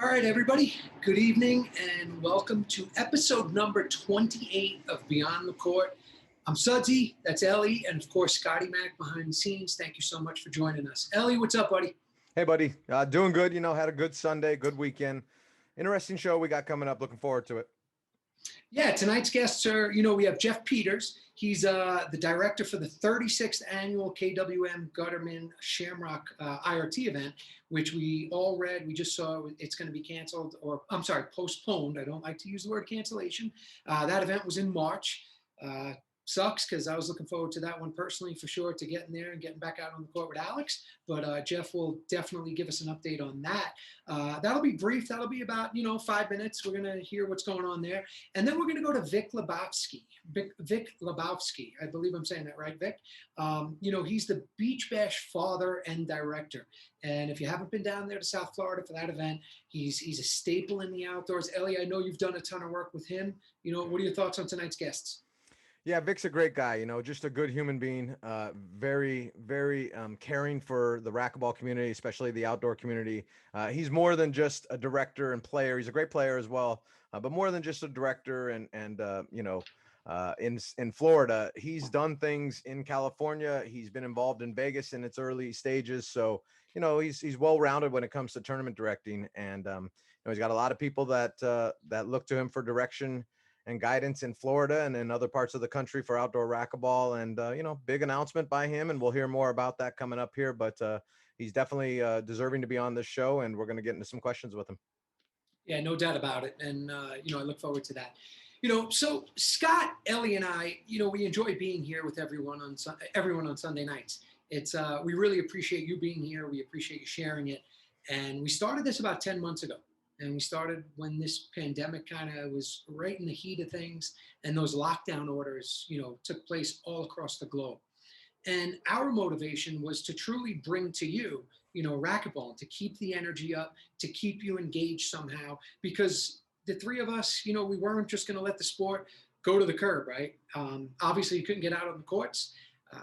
All right, everybody. Good evening and welcome to episode number 28 of Beyond the Court. I'm Sudsy, that's Ellie, and of course, Scotty Mac behind the scenes. Thank you so much for joining us. Ellie, what's up, buddy? Hey, buddy. Doing good. Had a good Sunday, good weekend. Interesting show we got coming up. Looking forward to it. Yeah, tonight's guests are, we have Geoff Peters. He's the director for the 36th annual KWM Gutterman Shamrock IRT event, which we all read. We just saw it's going to be canceled, or I'm sorry, postponed. I don't like to use the word cancellation. That event was in March. Sucks because I was looking forward to that one personally for sure, to getting there and getting back out on the court with Alex. But Geoff will definitely give us an update on that. That'll be brief. That'll be about 5 minutes. We're gonna hear what's going on there, and then we're gonna go to Vic Liebofsky. Vic Liebofsky, I believe I'm saying that right, Vic. He's the Beach Bash father and director. And if you haven't been down there to South Florida for that event, he's a staple in the outdoors. Ellie, I know you've done a ton of work with him. What are your thoughts on tonight's guests? Yeah, Vic's a great guy, just a good human being, very, very caring for the racquetball community, especially the outdoor community. He's more than just a director and player. He's a great player as well, but more than just a director in Florida. He's done things in California. He's been involved in Vegas in its early stages. So, he's well-rounded when it comes to tournament directing. And, he's got a lot of people that look to him for direction and guidance in Florida and in other parts of the country for outdoor racquetball. And, big announcement by him, and we'll hear more about that coming up here. But he's definitely deserving to be on this show, and we're going to get into some questions with him. Yeah, no doubt about it. And, I look forward to that. So Scott, Ellie, and I, we enjoy being here with everyone on Sunday nights. We really appreciate you being here. We appreciate you sharing it. And we started this about 10 months ago. And we started when this pandemic kind of was right in the heat of things, and those lockdown orders, took place all across the globe. And our motivation was to truly bring to you, racquetball, to keep the energy up, to keep you engaged somehow, because the three of us, we weren't just going to let the sport go to the curb, right? Obviously, you couldn't get out on the courts.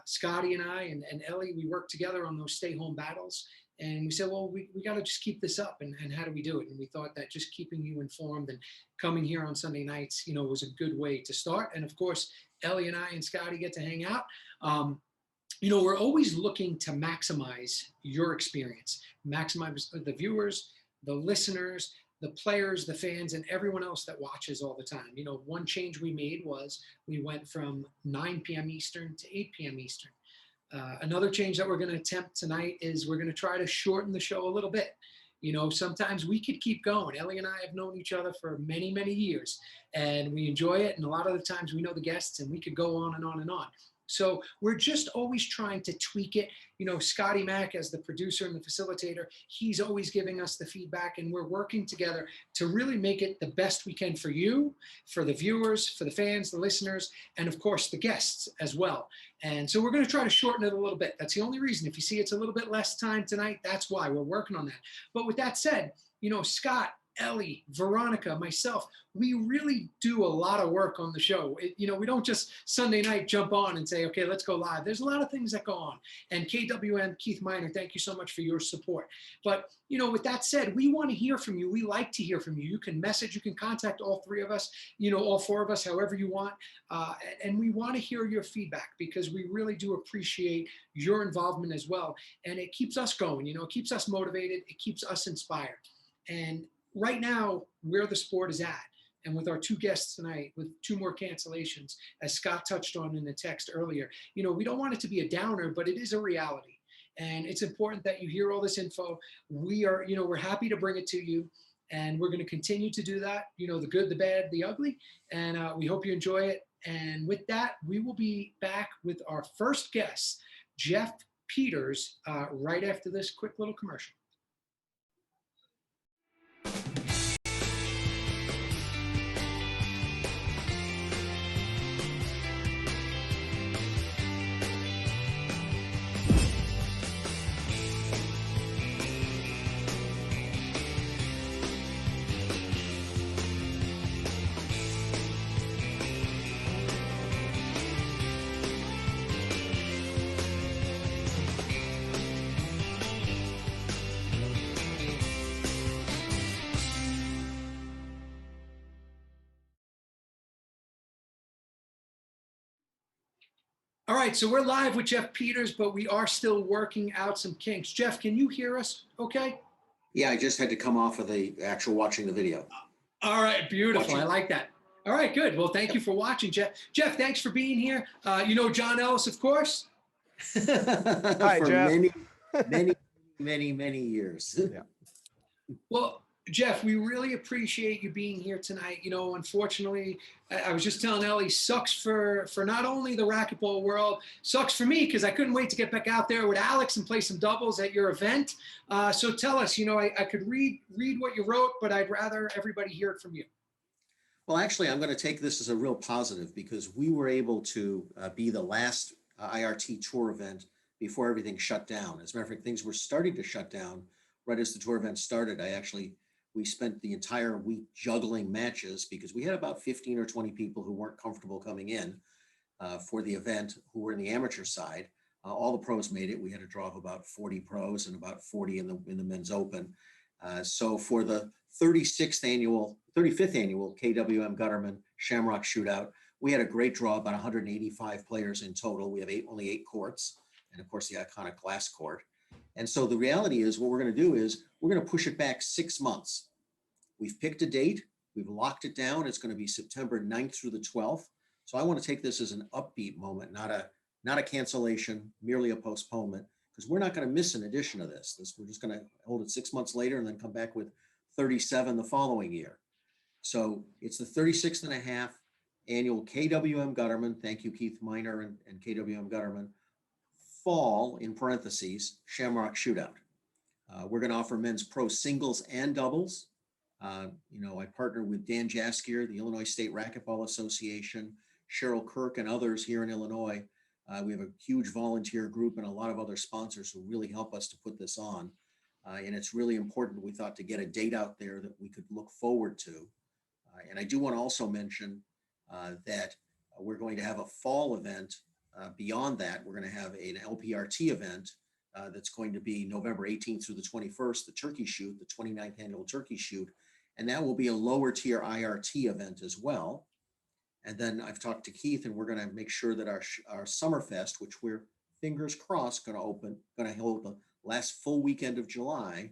Scotty and I and Ellie, we worked together on those stay-home battles. And we said, well, we got to just keep this up. And how do we do it? And we thought that just keeping you informed and coming here on Sunday nights, was a good way to start. And of course, Ellie and I and Scotty get to hang out. We're always looking to maximize your experience, maximize the viewers, the listeners, the players, the fans, and everyone else that watches all the time. One change we made was we went from 9 p.m. Eastern to 8 p.m. Eastern. Another change that we're going to attempt tonight is we're going to try to shorten the show a little bit. Sometimes we could keep going. Ellie and I have known each other for many, many years, and we enjoy it. And a lot of the times we know the guests, and we could go on and on and on. So we're just always trying to tweak it. Scotty Mac, as the producer and the facilitator, he's always giving us the feedback, and we're working together to really make it the best we can for you, for the viewers, for the fans, the listeners, and of course the guests as well. And so we're going to try to shorten it a little bit. That's the only reason. If you see it's a little bit less time tonight, that's why we're working on that. But with that said, Scott, Ellie, Veronica, myself, we really do a lot of work on the show. We don't just Sunday night jump on and say, okay, let's go live. There's a lot of things that go on. And KWM, Keith Miner, thank you so much for your support. But, with that said, we want to hear from you. We like to hear from you. You can message, you can contact all three of us, all four of us, however you want. And we want to hear your feedback, because we really do appreciate your involvement as well. And it keeps us going, it keeps us motivated. It keeps us inspired. And right now, where the sport is at, and with our two guests tonight, with two more cancellations, as Scott touched on in the text earlier, we don't want it to be a downer, but it is a reality. And it's important that you hear all this info. We're happy to bring it to you, and we're going to continue to do that, the good, the bad, the ugly, and we hope you enjoy it. And with that, we will be back with our first guest, Geoff Peters, right after this quick little commercial. All right, so we're live with Geoff Peters, but we are still working out some kinks. Geoff, can you hear us okay? Yeah, I just had to come off of the actual watching the video. All right, beautiful. Watching. I like that. All right, good. Well, thank you for watching, Geoff. Geoff, thanks for being here. You know John Ellis, of course. Hi, For Geoff. many years. Yeah. Well, Geoff, we really appreciate you being here tonight. You know, unfortunately, I was just telling Ellie, sucks for not only the racquetball world, sucks for me because I couldn't wait to get back out there with Alex and play some doubles at your event. So tell us, you know, I could read what you wrote, but I'd rather everybody hear it from you. Well, actually, I'm going to take this as a real positive because we were able to be the last IRT tour event before everything shut down. As a matter of fact, things were starting to shut down right as the tour event started. We spent the entire week juggling matches because we had about 15 or 20 people who weren't comfortable coming in for the event who were in the amateur side. All the pros made it. We had a draw of about 40 pros and about 40 in the men's open. So for the 35th annual KWM Gutterman Shamrock Shootout, we had a great draw, about 185 players in total. We have only 8 courts, and of course the iconic glass court. And so the reality is what we're going to do is we're going to push it back 6 months. We've picked a date. We've locked it down. It's going to be September 9th through the 12th. So I want to take this as an upbeat moment, not a cancellation, merely a postponement, because we're not going to miss an edition of this. We're just going to hold it 6 months later and then come back with 37 the following year. So it's the 36th and a half annual KWM Gutterman. Thank you, Keith Miner and KWM Gutterman. Fall, in parentheses, Shamrock Shootout. We're going to offer men's pro singles and doubles. You know, I partner with Dan Jaskier, the Illinois State Racquetball Association, Cheryl Kirk, and others here in Illinois. We have a huge volunteer group and a lot of other sponsors who really help us to put this on. And it's really important, we thought, to get a date out there that we could look forward to. And I do want to also mention that we're going to have a fall event. Beyond that, we're going to have an LPRT event that's going to be November 18th through the 21st, the Turkey Shoot, the 29th annual Turkey Shoot. And that will be a lower tier IRT event as well. And then I've talked to Keith, and we're going to make sure that our Summerfest, which we're fingers crossed going to hold the last full weekend of July,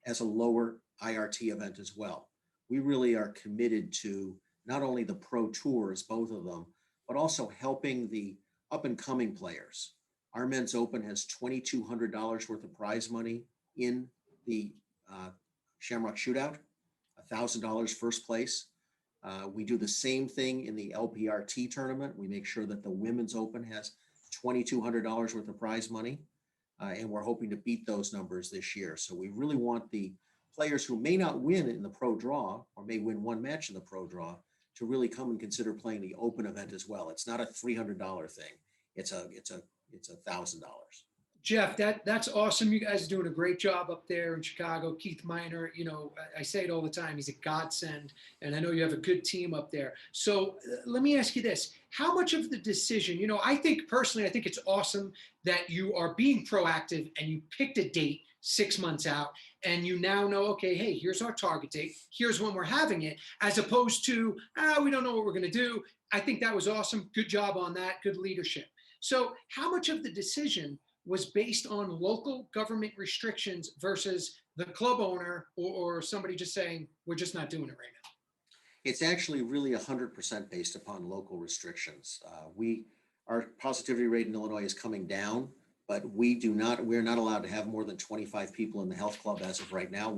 as a lower IRT event as well. We really are committed to not only the pro tours, both of them, but also helping the up and coming players. Our men's open has $2,200 worth of prize money in the Shamrock Shootout, $1,000 first place. We do the same thing in the LPRT tournament. We make sure that the women's open has $2,200 worth of prize money. And we're hoping to beat those numbers this year. So we really want the players who may not win in the pro draw or may win one match in the pro draw to really come and consider playing the open event as well. It's not a $300 thing. It's $1,000. Geoff, that's awesome. You guys are doing a great job up there in Chicago. Keith Miner, you know, I say it all the time, he's a godsend, and I know you have a good team up there. So let me ask you this. How much of the decision, you know, I think it's awesome that you are being proactive and you picked a date 6 months out and you now know, okay, hey, here's our target date. Here's when we're having it, as opposed to, we don't know what we're going to do. I think that was awesome. Good job on that. Good leadership. So how much of the decision was based on local government restrictions versus the club owner or somebody just saying, we're just not doing it right now? It's actually really 100% based upon local restrictions. Our positivity rate in Illinois is coming down, but we're not allowed to have more than 25 people in the health club as of right now.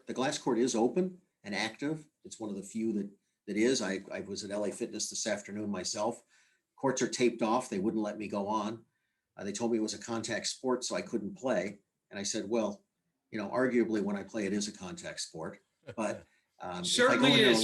The glass court is open and active. It's one of the few that is. I was at LA Fitness this afternoon myself. Courts are taped off. They wouldn't let me go on. They told me it was a contact sport, so I couldn't play. And I said, well, you know, arguably when I play, it is a contact sport. But Certainly if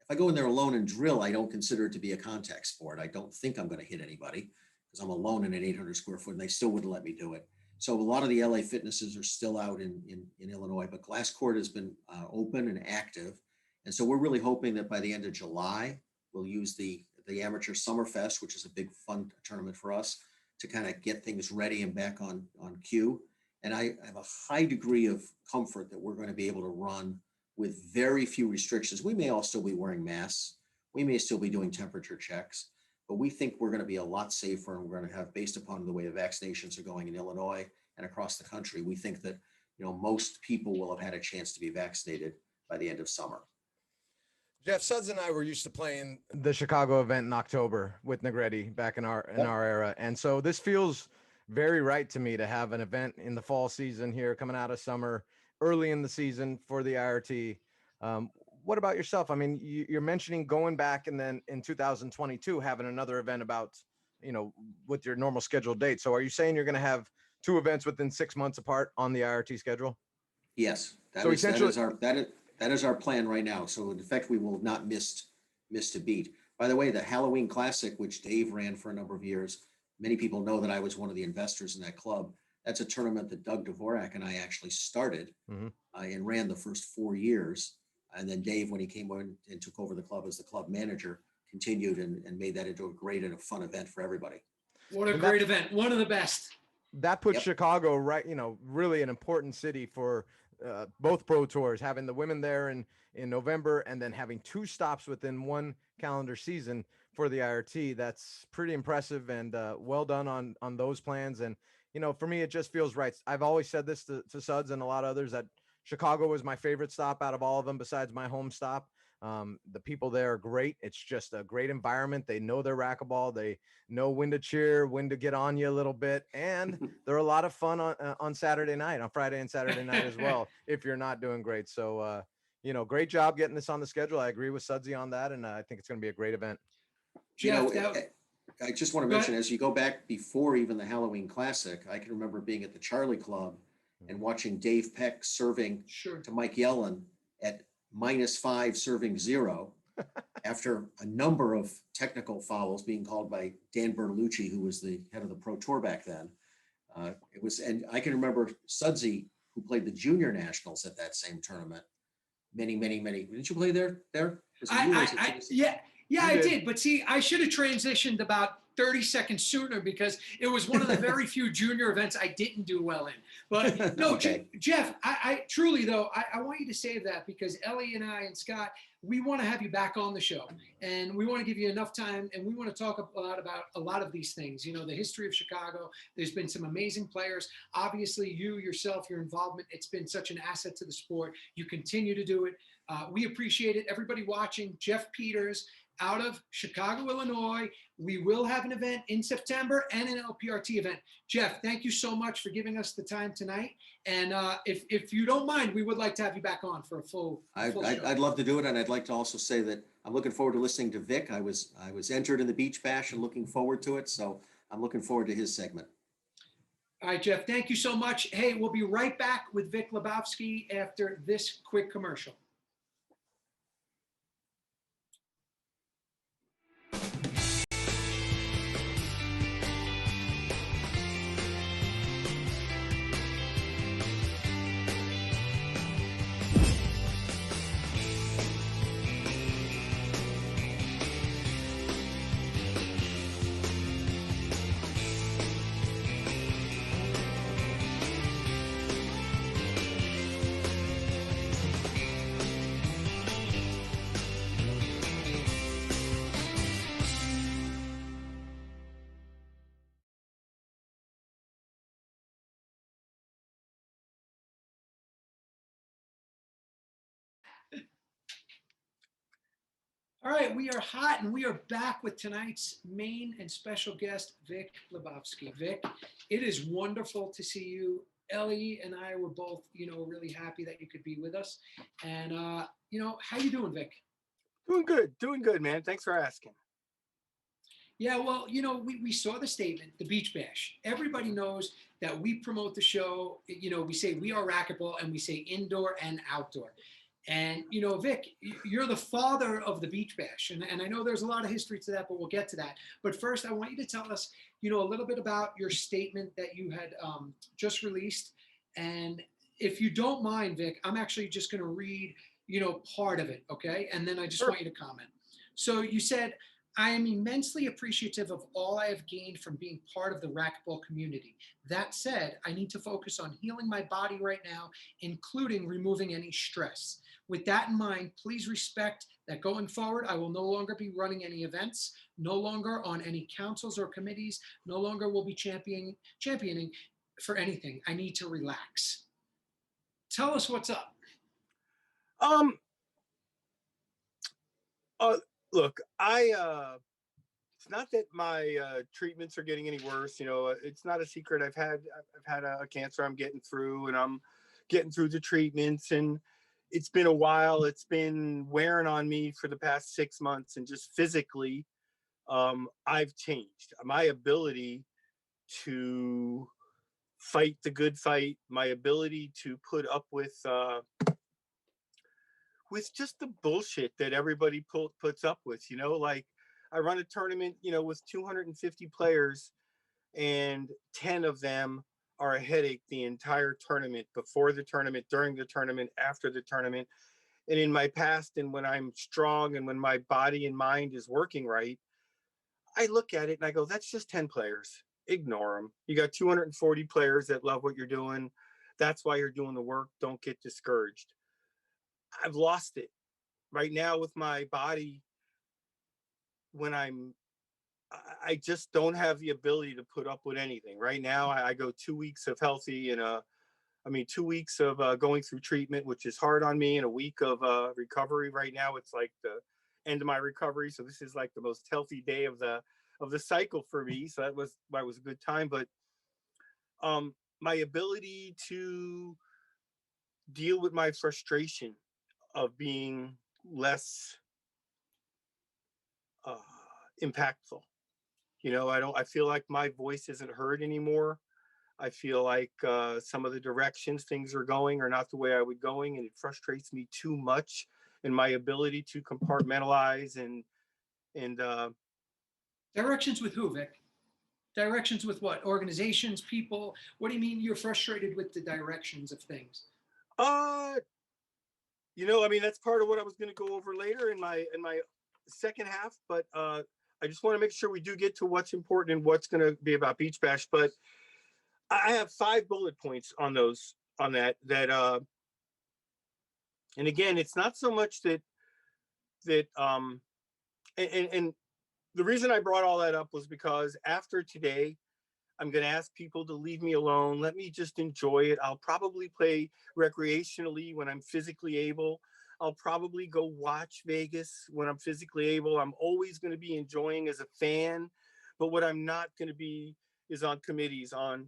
I go in there alone and drill, I don't consider it to be a contact sport. I don't think I'm going to hit anybody because I'm alone in an 800 square foot, and they still wouldn't let me do it. So a lot of the LA Fitnesses are still out in Illinois, but glass court has been open and active. And so we're really hoping that by the end of July, we'll use the Amateur Summerfest, which is a big fun tournament for us, to kind of get things ready and back on cue. And I have a high degree of comfort that we're going to be able to run with very few restrictions. We may all still be wearing masks. We may still be doing temperature checks, but we think we're going to be a lot safer, and we're going to have, based upon the way the vaccinations are going in Illinois and across the country, we think that, most people will have had a chance to be vaccinated by the end of summer. Jeff, Suds and I were used to playing the Chicago event in October with Negretti back in our era. And so this feels very right to me to have an event in the fall season here coming out of summer, early in the season for the IRT. What about yourself? I mean, you're mentioning going back and then in 2022 having another event about, with your normal scheduled date. So are you saying you're going to have 2 events within 6 months apart on the IRT schedule? Yes, that is our plan right now. So in effect, we will not miss a beat. By the way, the Halloween Classic, which Dave ran for a number of years, many people know that I was one of the investors in that club. That's a tournament that Doug Dvorak and I actually started and ran the first 4 years. And then Dave, when he came on and took over the club as the club manager, continued and made that into a great and a fun event for everybody. What a great event. One of the best. That puts Chicago right, really an important city for both pro tours, having the women there in November and then having 2 stops within 1 calendar season for the IRT. That's pretty impressive, and well done on those plans. And, for me, it just feels right. I've always said this to Suds and a lot of others, that Chicago was my favorite stop out of all of them besides my home stop. The people there are great. It's just a great environment. They know their racquetball. They know when to cheer, when to get on you a little bit. And they're a lot of fun on Saturday night, on Friday and Saturday night as well, if you're not doing great. So, great job getting this on the schedule. I agree with Sudsy on that. And I think it's going to be a great event. I just want to mention, as you go back before even the Halloween Classic, I can remember being at the Charlie Club and watching Dave Peck serving to Mike Yellen at -5 serving 0 after a number of technical fouls being called by Dan Bertolucci, who was the head of the Pro Tour back then. And I can remember Sudsy, who played the junior nationals at that same tournament. Many. Didn't you play there? I did. But see, I should have transitioned about 30 seconds sooner, because it was one of the very few junior events I didn't do well in. But no, okay. Jeff, I truly, though, I want you to save that, because Ellie and I and Scott, we want to have you back on the show, and we want to give you enough time, and we want to talk a lot about a lot of these things. The history of Chicago. There's been some amazing players. Obviously, you yourself, your involvement, it's been such an asset to the sport. You continue to do it. We appreciate it. Everybody watching, Geoff Peters, out of Chicago, Illinois. We will have an event in September and an LPRT event. Jeff, thank you so much for giving us the time tonight. And if you don't mind, we would like to have you back on for a full show. I'd love to do it. And I'd like to also say that I'm looking forward to listening to Vic. I was entered in the Beach Bash and looking forward to it. So I'm looking forward to his segment. All right, Jeff, thank you so much. Hey, we'll be right back with Vic Liebofsky after this quick commercial. All right, we are hot, and we are back with tonight's main and special guest, Vic Liebofsky. Vic, it is wonderful to see you. Ellie and I were both, really happy that you could be with us. And, how you doing, Vic? Doing good, man. Thanks for asking. Yeah, well, we saw the statement, the Beach Bash. Everybody knows that we promote the show. We say we are Racquetball, and we say indoor and outdoor. And, Vic, you're the father of the Beach Bash. And I know there's a lot of history to that, but we'll get to that. But first, I want you to tell us, a little bit about your statement that you had just released. And if you don't mind, Vic, I'm actually just going to read, part of it, okay? And then I just want you to comment. So you said, I am immensely appreciative of all I have gained from being part of the racquetball community. That said, I need to focus on healing my body right now, including removing any stress. With that in mind, please respect that going forward, I will no longer be running any events, no longer on any councils or committees, no longer will be championing for anything. I need to relax. Tell us what's up. Um, uh, Look, it's not that my treatments are getting any worse. You know, it's not a secret. I've had a cancer I'm getting through, and I'm getting through the treatments, and it's been a while. It's been wearing on me for the past 6 months, and just physically, I've changed. My ability to fight the good fight, my ability to put up with just the bullshit that everybody puts up with, you know, like I run a tournament, you know, with 250 players, and 10 of them are a headache the entire tournament, before the tournament, during the tournament, after the tournament. And in my past, and when I'm strong and when my body and mind is working right, I look at it and I go, that's just 10 players. Ignore them. You got 240 players that love what you're doing. That's why you're doing the work. Don't get discouraged. I've lost it right now with my body. When I just don't have the ability to put up with anything right now. I go 2 weeks of healthy, and 2 weeks of going through treatment, which is hard on me, and a week of recovery. Right now it's like the end of my recovery, so this is like the most healthy day of the cycle for me, so that was a good time. But my ability to deal with my frustration of being less uh, impactful. You know, I feel like my voice isn't heard anymore. I feel like some of the directions things are going are not the way I would going, and it frustrates me too much in my ability to compartmentalize and Directions with who, Vic? Directions with what? Organizations, people? What do you mean you're frustrated with the directions of things? uh you know, I mean, that's part of what I was going to go over later in my second half, but I just want to make sure we do get to what's important and what's going to be about Beach Bash. But I have 5 bullet points on that. And again, it's not so much that and the reason I brought all that up was because after today, I'm going to ask people to leave me alone. Let me just enjoy it. I'll probably play recreationally when I'm physically able. I'll probably go watch Vegas when I'm physically able. I'm always going to be enjoying as a fan, but what I'm not going to be is on committees, on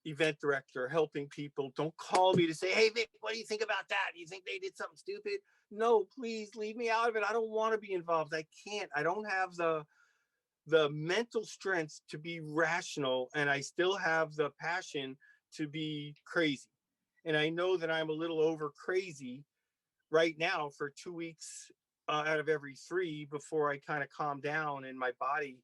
event director, helping people. Don't call me to say, hey, Vic, what do you think about that? Do you think they did something stupid? No, please leave me out of it. I don't want to be involved. I can't. I don't have the mental strength to be rational, and I still have the passion to be crazy. And I know that I'm a little over crazy right now for 2 weeks out of every 3 before I kind of calm down and my body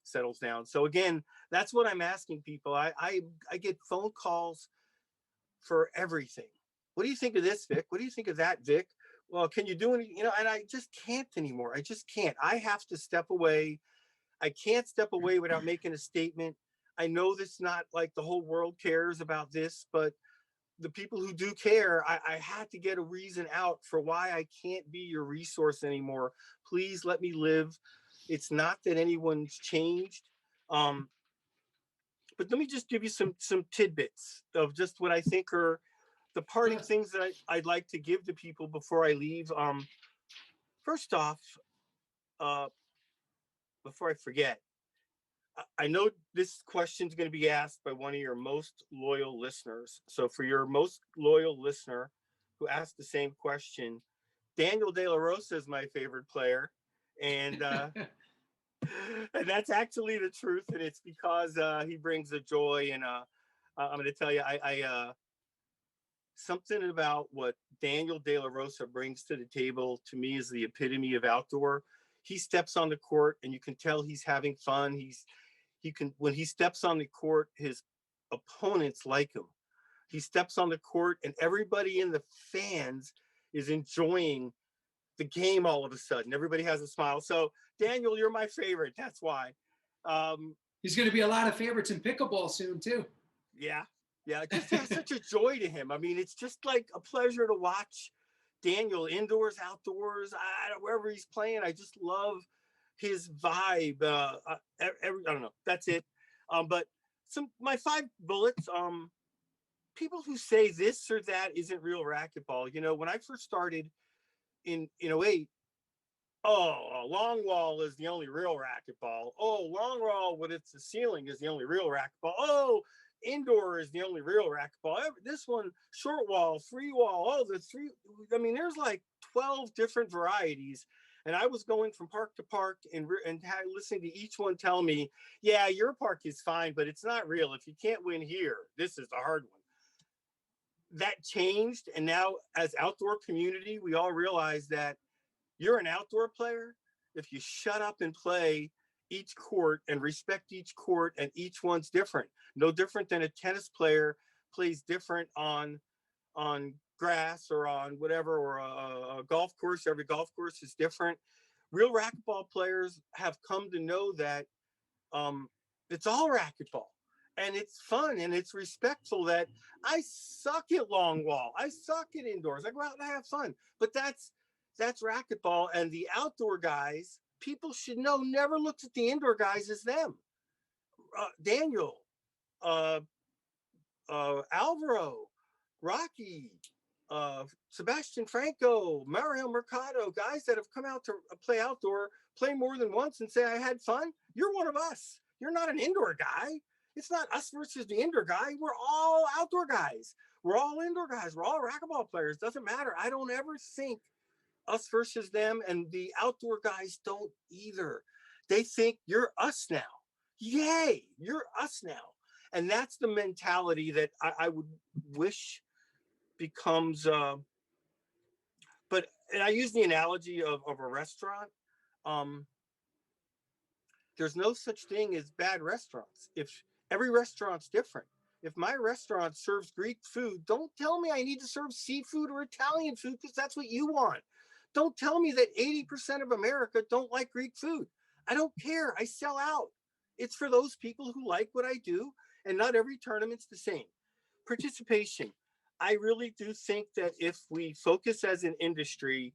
settles down. So again, that's what I'm asking people. I get phone calls for everything. What do you think of this, Vic? What do you think of that, Vic? Well, can you do anything? You know, and I just can't anymore. I just can't. I have to step away. I can't step away without making a statement. I know this not like the whole world cares about this, but the people who do care, I had to get a reason out for why I can't be your resource anymore. Please let me live. It's not that anyone's changed. But let me just give you some tidbits of just what I think are the parting things that I'd like to give to people before I leave. First off, uh, before I forget, I know this question is going to be asked by one of your most loyal listeners. So for your most loyal listener who asked the same question, Daniel De La Rosa is my favorite player. And and that's actually the truth. And it's because he brings the joy. And I'm going to tell you, I something about what Daniel De La Rosa brings to the table to me is the epitome of outdoor. He steps on the court and you can tell he's having fun. He can, when he steps on the court, his opponents like him. He steps on the court and everybody in the fans is enjoying the game all of a sudden. Everybody has a smile. So Daniel, you're my favorite. That's why. He's going to be a lot of favorites in pickleball soon too. Yeah. Yeah. It just has such a joy to him. I mean, it's just like a pleasure to watch Daniel indoors, outdoors, wherever he's playing. I just love his vibe. I don't know. That's it. But my 5 bullets, people who say this or that isn't real racquetball. You know, when I first started in 08, oh, a long wall is the only real racquetball. Oh, long wall with its ceiling is the only real racquetball. Oh, indoor is the only real racquetball. This one, short wall, free wall, all the three. I mean, there's like 12 different varieties. And I was going from park to park and listening to each one tell me, yeah, your park is fine, but it's not real. If you can't win here, this is the hard one. That changed. And now as outdoor community, we all realize that you're an outdoor player if you shut up and play each court and respect each court, and each one's different. No different than a tennis player plays different on grass or on whatever, or a golf course. Every golf course is different. Real racquetball players have come to know that it's all racquetball. And it's fun and it's respectful. That I suck at long wall. I suck at indoors. I go out and I have fun. But that's racquetball. And the outdoor guys, people should know, never looked at the indoor guys as them. Daniel, Alvaro, Rocky, Sebastian Franco, Mario Mercado, guys that have come out to play outdoor, play more than once and say, I had fun. You're one of us. You're not an indoor guy. It's not us versus the indoor guy. We're all outdoor guys. We're all indoor guys. We're all racquetball players. Doesn't matter. I don't ever think us versus them, and the outdoor guys don't either. They think you're us now. Yay, you're us now. And that's the mentality that I would wish becomes, and I use the analogy of a restaurant. There's no such thing as bad restaurants. If every restaurant's different. If my restaurant serves Greek food, don't tell me I need to serve seafood or Italian food because that's what you want. Don't tell me that 80% of America don't like Greek food. I don't care. I sell out. It's for those people who like what I do, and not every tournament's the same. Participation. I really do think that if we focus as an industry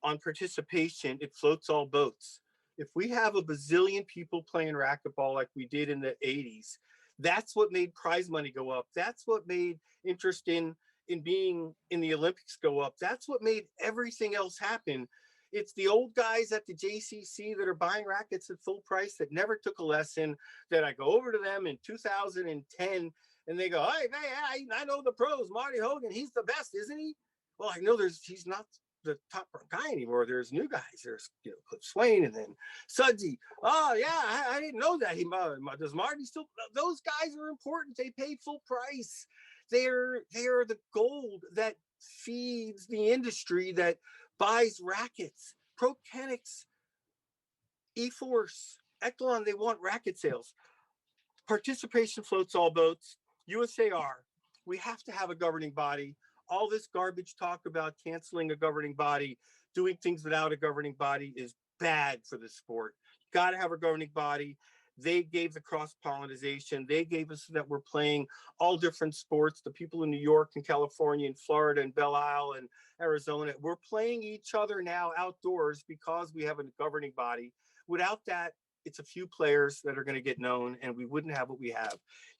on participation, it floats all boats. If we have a bazillion people playing racquetball like we did in the 80s, that's what made prize money go up. That's what made interest in being in the Olympics go up. That's what made everything else happen. It's the old guys at the JCC that are buying rackets at full price that never took a lesson, that I go over to them in 2010 and they go, hey, I know the pros, Marty Hogan, he's the best, isn't he? Well, I know he's not the top guy anymore. There's new guys. There's Cliff Swain and then Sudsy. Oh yeah, I didn't know that. Does Marty still? Those guys are important. They pay full price. They're the gold that feeds the industry, that buys rackets. Pro Kenix, eForce, Echelon, they want racket sales. Participation floats all boats. USAR, we have to have a governing body. All this garbage talk about canceling a governing body, doing things without a governing body is bad for the sport. You got to have a governing body. They gave the cross-pollination. They gave us that we're playing all different sports. The people in New York and California and Florida and Belle Isle and Arizona, we're playing each other now outdoors because we have a governing body. Without that, it's a few players that are going to get known, and we wouldn't have what we have.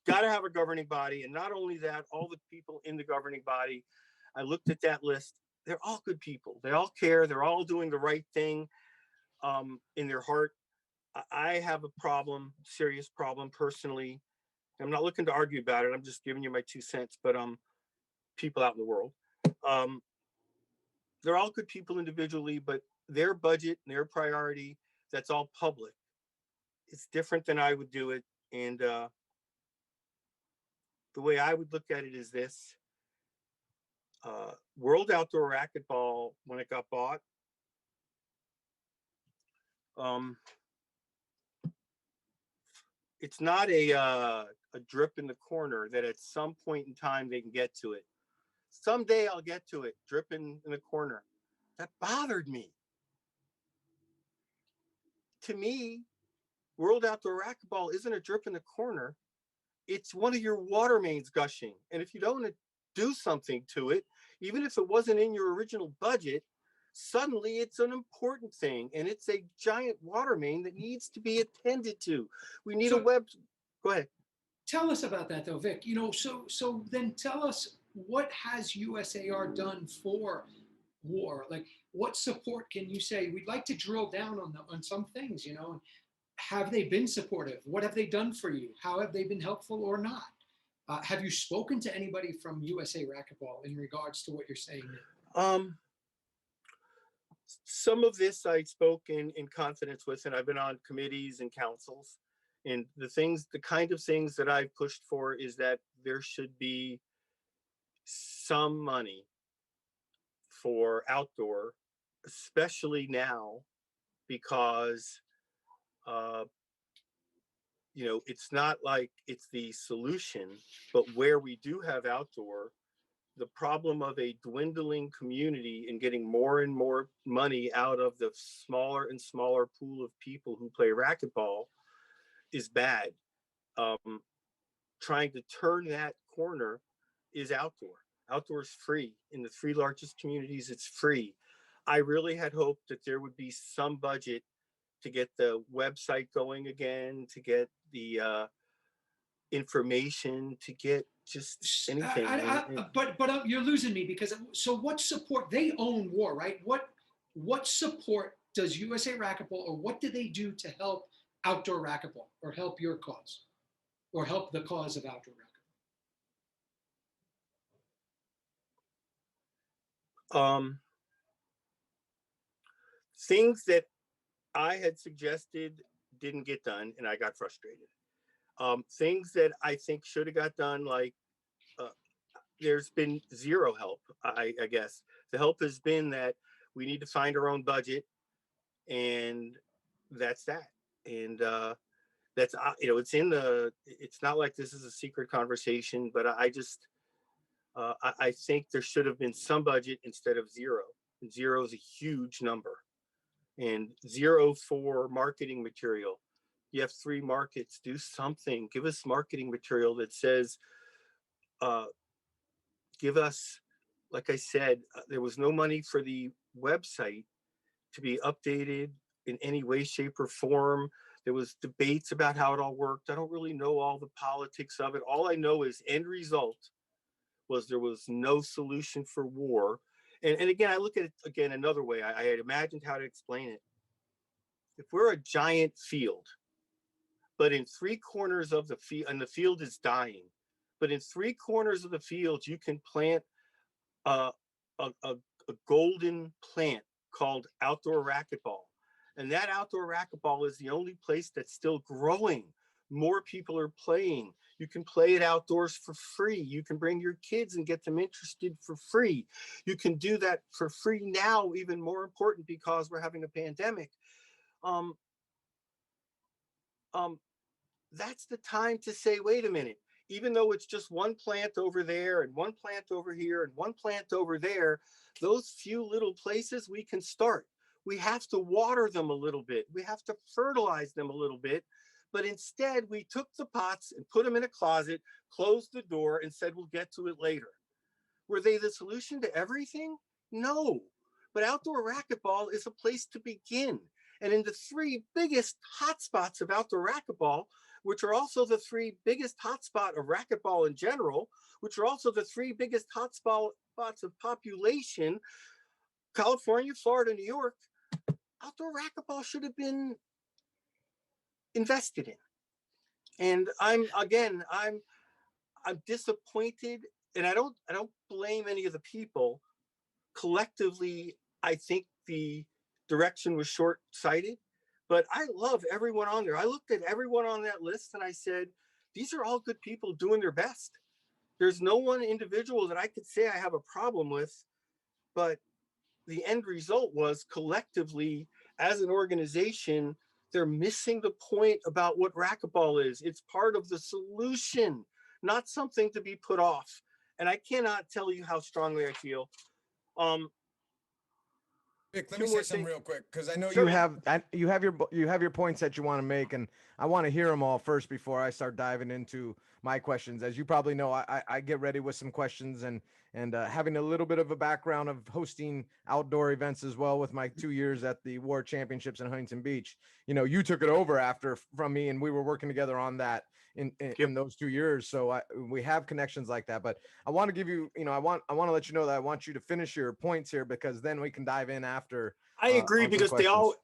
Got to have a governing body. And not only that, all the people in the governing body, I looked at that list. They're all good people. They all care. They're all doing the right thing in their heart. I have a problem, serious problem personally. I'm not looking to argue about it. I'm just giving you my 2 cents, but people out in the world, they're all good people individually, but their budget and their priority, that's all public. It's different than I would do it. And the way I would look at it is this. World Outdoor Racquetball, when it got bought, it's not a drip in the corner that at some point in time they can get to it. Someday I'll get to it, dripping in the corner. that bothered me. To me, World Outdoor Racquetball isn't a drip in the corner. It's one of your water mains gushing. And if you don't do something to it, even if it wasn't in your original budget, suddenly it's an important thing. And it's a giant water main that needs to be attended to. We need a web. Go ahead. Tell us about that though, Vic. You know, so then tell us, what has USAR done for WAR? Like, what support can you say? We'd like to drill down on some things, you know. Have they been supportive? What have they done for you? How have they been helpful or not? Have you spoken to anybody from USA Racquetball in regards to what you're saying now? Some of this I spoke in confidence with, and I've been on committees and councils. And the kind of things that I've pushed for is that there should be some money for outdoor, especially now, because you know, it's not like it's the solution, but where we do have outdoor, the problem of a dwindling community and getting more and more money out of the smaller and smaller pool of people who play racquetball is bad. Trying to turn that corner is outdoor. Outdoor is free. In the 3 largest communities, it's free. I really had hoped that there would be some budget to get the website going again, to get the information, to get just anything. But you're losing me, because so what support? They own WAR, right? What support does USA Racquetball, or what do they do to help outdoor racquetball, or help your cause, or help the cause of outdoor racquetball? Things that I had suggested didn't get done, and I got frustrated. Things that I think should have got done, like there's been zero help. I guess the help has been that we need to find our own budget, and that's that. And that's you know, it's not like this is a secret conversation, but I just I think there should have been some budget instead of zero. And zero is a huge number. And zero for marketing material. You have 3 markets, do something. Give us marketing material that says, give us, like I said, there was no money for the website to be updated in any way, shape, or form. There was debates about how it all worked. I don't really know all the politics of it. All I know is end result was there was no solution for WAR. And again, I look at it again another way. I had imagined how to explain it. If we're a giant field, but in 3 corners of the field, and the field is dying, but in 3 corners of the field, you can plant a golden plant called outdoor racquetball. And that outdoor racquetball is the only place that's still growing. More people are playing. You can play it outdoors for free. You can bring your kids and get them interested for free. You can do that for free now, even more important because we're having a pandemic. That's the time to say, wait a minute, even though it's just 1 plant over there and 1 plant over here and 1 plant over there, those few little places we can start. We have to water them a little bit. We have to fertilize them a little bit. But instead, we took the pots and put them in a closet, closed the door, and said, we'll get to it later. Were they the solution to everything? No. But outdoor racquetball is a place to begin. And in the 3 biggest hotspots of outdoor racquetball, which are also the 3 biggest hotspot of racquetball in general, which are also the 3 biggest hotspots of population, California, Florida, New York, outdoor racquetball should have been invested in. And I'm disappointed, and I don't blame any of the people. Collectively, I think the direction was short-sighted, but I love everyone on there. I looked at everyone on that list and I said, these are all good people doing their best. There's no one individual that I could say I have a problem with, but the end result was collectively, as an organization, they're missing the point about what racquetball is. It's part of the solution, not something to be put off. And I cannot tell you how strongly I feel. Vic, let two me say more something things. real quick because I know Sure. You have your points that you want to make, and I want to hear them all first before I start diving into my questions. As you probably know, I get ready with some questions, and having a little bit of a background of hosting outdoor events as well with my 2 years at the War Championships in Huntington Beach. You know, you took it over after from me, and we were working together on that in those 2 years. So we have connections like that. But I want to give you, I want to let you know that I want you to finish your points here, because then we can dive in after. I agree on some because questions.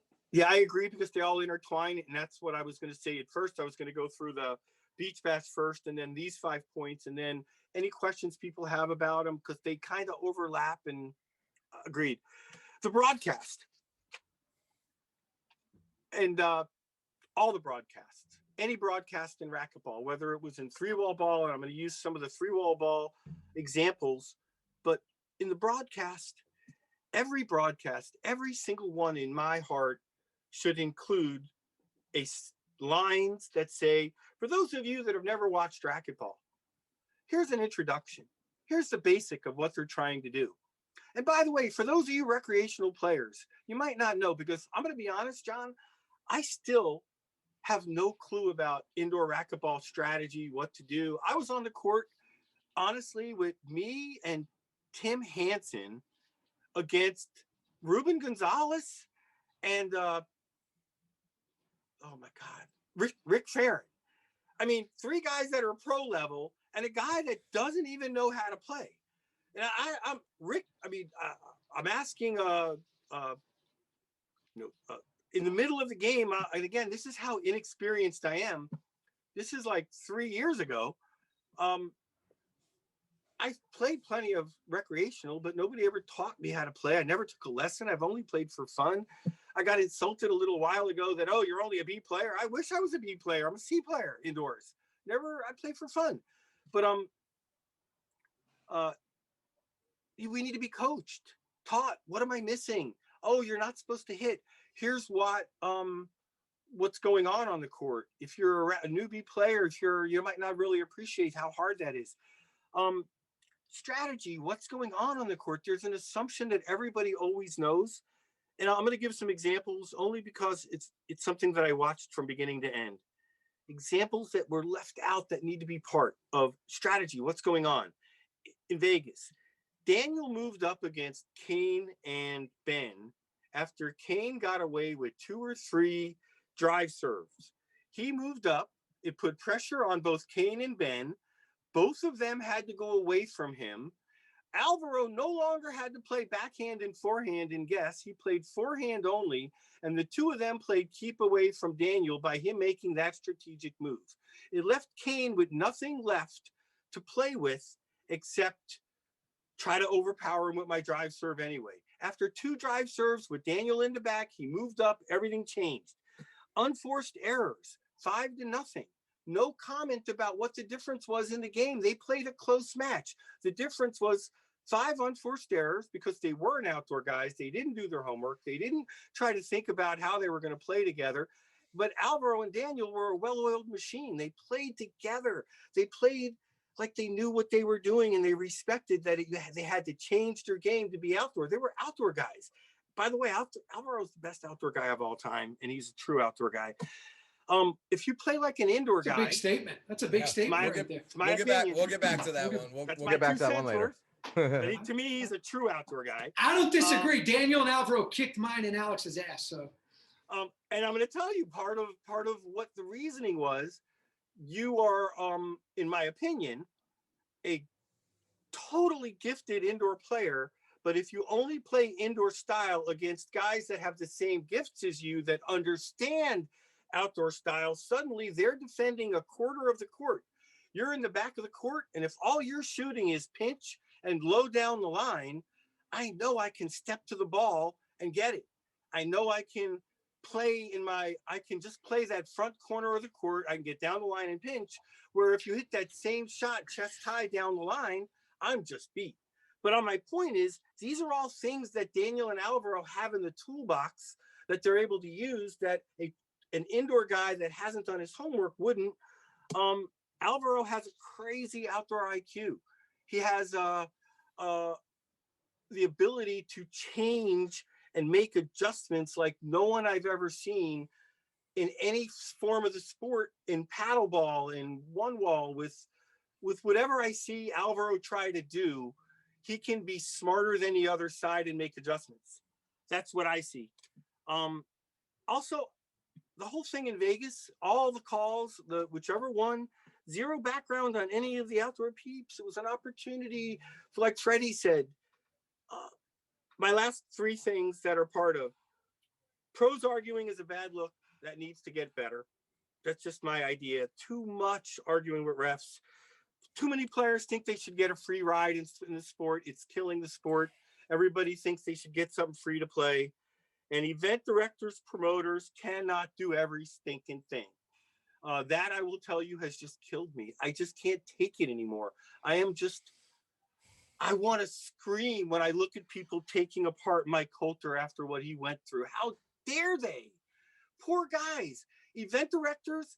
I agree because they all intertwine. And that's what I was going to say at first. I was going to go through the beach bash first and then these 5 points and then any questions people have about them because they kind of overlap and agreed. The broadcast and all the broadcasts, any broadcast in racquetball, whether it was in 3-wall ball, and I'm going to use some of the 3-wall ball examples, but in the broadcast, every single one in my heart should include lines that say, for those of you that have never watched racquetball, here's an introduction. Here's the basic of what they're trying to do. And by the way, for those of you recreational players, you might not know, because I'm going to be honest, John, I still have no clue about indoor racquetball strategy, what to do. I was on the court, honestly, with me and Tim Hansen against Ruben Gonzalez and oh my God, Rick Farron. I mean, 3 guys that are pro level and a guy that doesn't even know how to play. And I'm Rick. I mean, I'm asking, in the middle of the game, and again, this is how inexperienced I am. This is like 3 years ago. I played plenty of recreational, but nobody ever taught me how to play. I never took a lesson. I've only played for fun. I got insulted a little while ago that, oh, you're only a B player. I wish I was a B player. I'm a C player indoors. I play for fun. But we need to be coached, taught. What am I missing? Oh, you're not supposed to hit. Here's what's going on the court. If you're a newbie player, you might not really appreciate how hard that is. Strategy, what's going on the court. There's an assumption that everybody always knows. And I'm going to give some examples only because it's something that I watched from beginning to end. Examples that were left out that need to be part of strategy. What's going on in Vegas? Daniel moved up against Kane and Ben after Kane got away with 2 or 3 drive serves. He moved up. It put pressure on both Kane and Ben. Both of them had to go away from him. Alvaro no longer had to play backhand and forehand and guess. He played forehand only, and the 2 of them played keep away from Daniel by him making that strategic move. It left Kane with nothing left to play with except try to overpower him with my drive serve anyway. After 2 drive serves with Daniel in the back, he moved up, everything changed. Unforced errors, 5-0. No comment about what the difference was in the game. They played a close match. The difference was 5 unforced errors because they weren't outdoor guys. They didn't do their homework. They didn't try to think about how they were going to play together. But Alvaro and Daniel were a well-oiled machine. They played together. They played like they knew what they were doing, and they respected that they had to change their game to be outdoor. They were outdoor guys. By the way, Alvaro's the best outdoor guy of all time, and he's a true outdoor guy. If you play like an indoor guy, that's a big statement. That's a big statement right there. We'll get back to that one. We'll get back to that one later. But to me, he's a true outdoor guy. I don't disagree. Daniel and Alvaro kicked mine and Alex's ass. So, and I'm going to tell you part of what the reasoning was. You are, in my opinion, a totally gifted indoor player. But if you only play indoor style against guys that have the same gifts as you, that understand outdoor style, suddenly they're defending a quarter of the court. You're in the back of the court, and if all you're shooting is pinch and low down the line, I know I can step to the ball and get it. I know I can I can just play that front corner of the court. I can get down the line and pinch, where if you hit that same shot chest high down the line, I'm just beat. But on my point is, these are all things that Daniel and Alvaro have in the toolbox that they're able to use that an indoor guy that hasn't done his homework wouldn't. Alvaro has a crazy outdoor IQ. He has the ability to change and make adjustments like no one I've ever seen in any form of the sport, in paddleball, in one wall, with whatever I see Alvaro try to do. He can be smarter than the other side and make adjustments. That's what I see. Also, the whole thing in Vegas, all the calls, whichever one, zero background on any of the outdoor peeps. It was an opportunity for, like Freddie said, my last three things that are part of pros arguing is a bad look that needs to get better. That's just my idea. Too much arguing with refs. Too many players think they should get a free ride in the sport. It's killing the sport. Everybody thinks they should get something free to play. And event directors, promoters cannot do every stinking thing. That, I will tell you, has just killed me. I just can't take it anymore. I want to scream when I look at people taking apart Mike Coulter after what he went through. How dare they? Poor guys. Event directors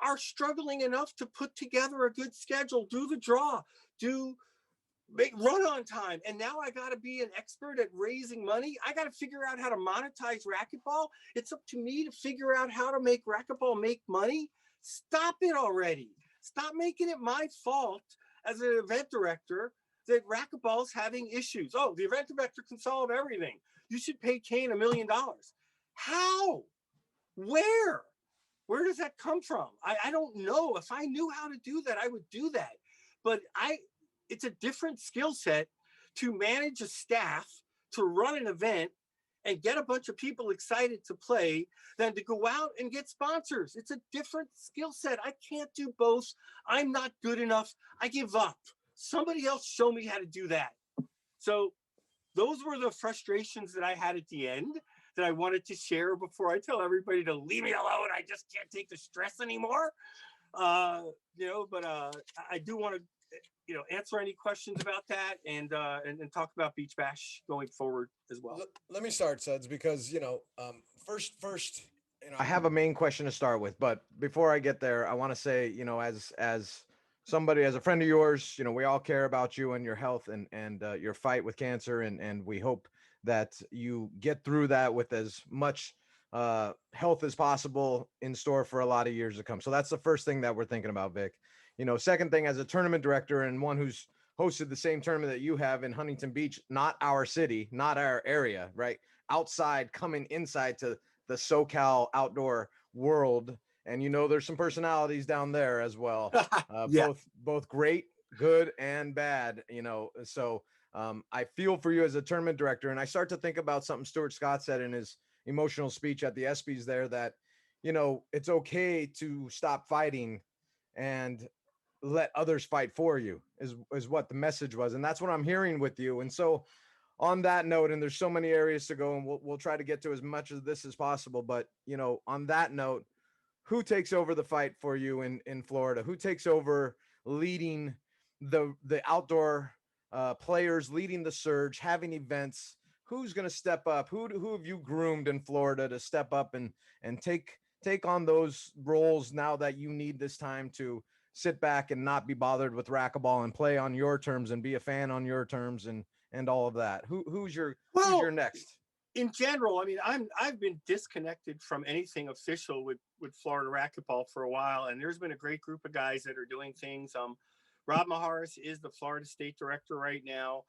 are struggling enough to put together a good schedule, do the draw, run on time. And now I got to be an expert at raising money. I got to figure out how to monetize racquetball. It's up to me to figure out how to make racquetball make money. Stop it already. Stop making it my fault as an event director that racquetball's having issues. Oh, the event director can solve everything. You should pay Kane $1 million. How? Where? Where does that come from? I don't know. If I knew how to do that, I would do that. But it's a different skill set to manage a staff, to run an event and get a bunch of people excited to play than to go out and get sponsors. It's a different skill set. I can't do both. I'm not good enough. I give up. Somebody else show me how to do that. So those were the frustrations that I had at the end that I wanted to share before I tell everybody to leave me alone. I just can't take the stress anymore. But I do want to, answer any questions about that and talk about Beach Bash going forward as well. Let me start, Suds, because, first, I have a main question to start with, but before I get there, I want to say, as somebody, as a friend of yours, we all care about you and your health and your fight with cancer. And we hope that you get through that with as much health as possible in store for a lot of years to come. So that's the first thing that we're thinking about, Vic. Second thing, as a tournament director and one who's hosted the same tournament that you have in Huntington Beach, not our city, not our area, right? Outside, coming inside to the SoCal outdoor world. And, there's some personalities down there as well. Yeah. Both great, good, and bad, so I feel for you as a tournament director. And I start to think about something Stuart Scott said in his emotional speech at the ESPYs there, that, it's okay to stop fighting and let others fight for you is what the message was. And that's what I'm hearing with you. And so on that note, and there's so many areas to go, and we'll try to get to as much of this as possible. But, on that note, who takes over the fight for you in Florida? Who takes over leading the outdoor players, leading the surge, having events? Who's going to step up? Who have you groomed in Florida to step up and take on those roles now that you need this time to sit back and not be bothered with racquetball and play on your terms and be a fan on your terms and all of that? Who's your next? In general, I mean, I've been disconnected from anything official with Florida racquetball for a while, and there's been a great group of guys that are doing things. Rob Maharis is the Florida State Director right now.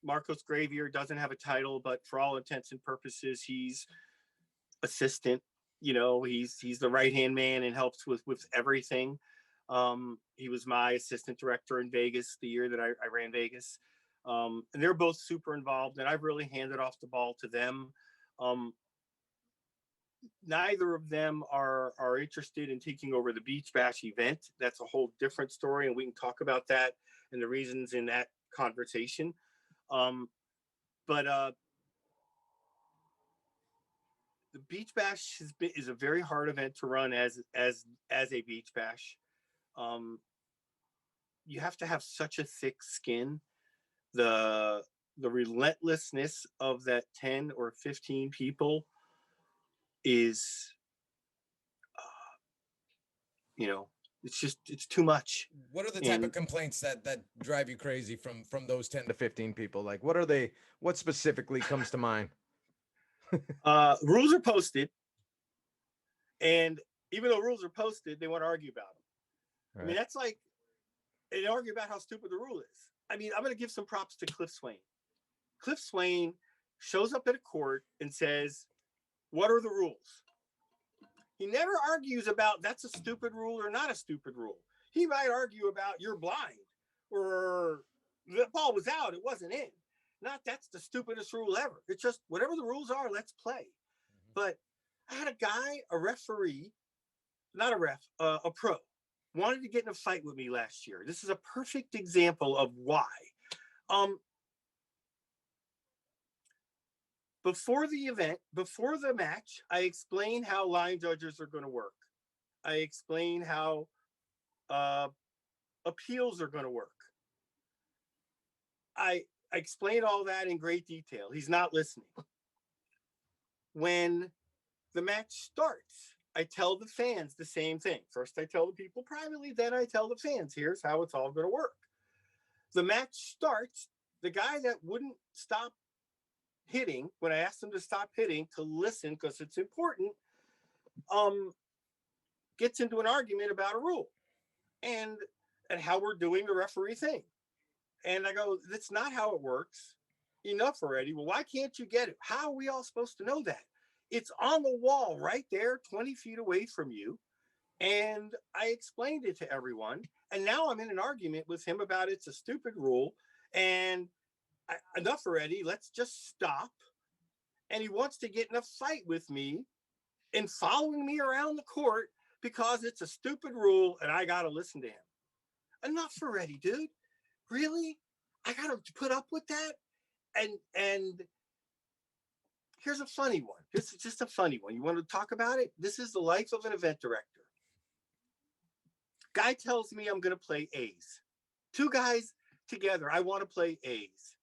Marcos Gravier doesn't have a title, but for all intents and purposes, he's assistant. He's the right-hand man and helps with everything. He was my assistant director in Vegas the year that I ran Vegas. And they're both super involved, and I've really handed off the ball to them. Neither of them are interested in taking over the Beach Bash event. That's a whole different story, and we can talk about that and the reasons in that conversation. But the Beach Bash is a very hard event to run as a Beach Bash. You have to have such a thick skin. The relentlessness of that 10 or 15 people is, it's too much. What are the type of complaints that drive you crazy from those 10 to 15 people? Like, what specifically comes to mind? Rules are posted, and even though rules are posted, they want to argue about them. Right. I mean, that's like they argue about how stupid the rule is. I mean, I'm going to give some props to Cliff Swain. Cliff Swain shows up at a court and says, "What are the rules?" He never argues about that's a stupid rule or not a stupid rule. He might argue about you're blind or the ball was out, it wasn't in. Not that's the stupidest rule ever. It's just whatever the rules are, let's play. But I had a guy, a referee, not a ref, a pro, wanted to get in a fight with me last year. This is a perfect example of why. Before the event, before the match, I explain how line judges are going to work. I explain how appeals are going to work. I explain all that in great detail. He's not listening. When the match starts, I tell the fans the same thing. First, I tell the people privately, then I tell the fans, here's how it's all going to work. The match starts. The guy that wouldn't stop hitting, when I asked him to stop hitting, to listen, because it's important, gets into an argument about a rule and how we're doing the referee thing. And I go, that's not how it works. Enough already. Well, why can't you get it? How are we all supposed to know that? It's on the wall right there, 20 feet away from you. And I explained it to everyone. And now I'm in an argument with him about it's a stupid rule. And enough already. Let's just stop. And he wants to get in a fight with me and following me around the court because it's a stupid rule and I got to listen to him. Enough already, dude. Really? I got to put up with that? And here's a funny one. This is just a funny one. You want to talk about it? This is the life of an event director. Guy tells me I'm going to play A's. Two guys together. I want to play A's.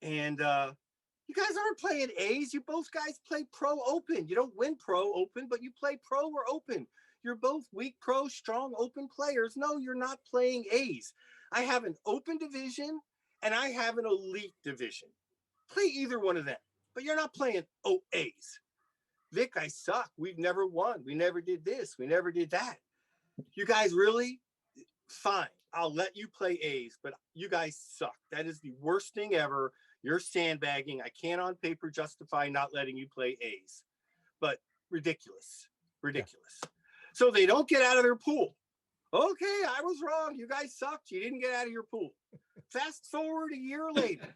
And you guys aren't playing A's. You both guys play pro open. You don't win pro open, but you play pro or open. You're both weak pro, strong open players. No, you're not playing A's. I have an open division and I have an elite division. Play either one of them, but you're not playing A's. Vic, I suck. We've never won. We never did this. We never did that. You guys really? Fine. I'll let you play A's, but you guys suck. That is the worst thing ever. You're sandbagging. I can't on paper justify not letting you play A's, but ridiculous, ridiculous. Yeah. So they don't get out of their pool. Okay, I was wrong. You guys sucked. You didn't get out of your pool. Fast forward a year later.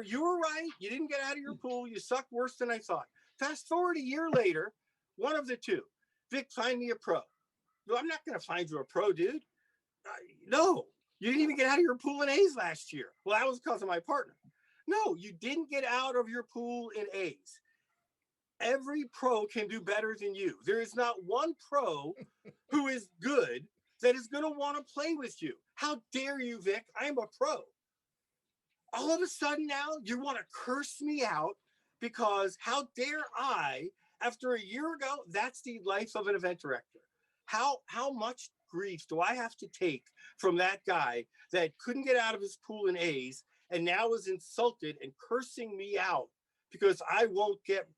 You were right. You didn't get out of your pool. You sucked worse than I thought. Fast forward a year later, one of the two. Vic, find me a pro. No, I'm not going to find you a pro, dude. No, you didn't even get out of your pool in A's last year. Well, that was because of my partner. No, you didn't get out of your pool in A's. Every pro can do better than you. There is not one pro who is good that is going to want to play with you. How dare you, Vic? I am a pro. All of a sudden now you want to curse me out because how dare I, after a year ago, that's the life of an event director. How much grief do I have to take from that guy that couldn't get out of his pool in A's and now is insulted and cursing me out because I won't get...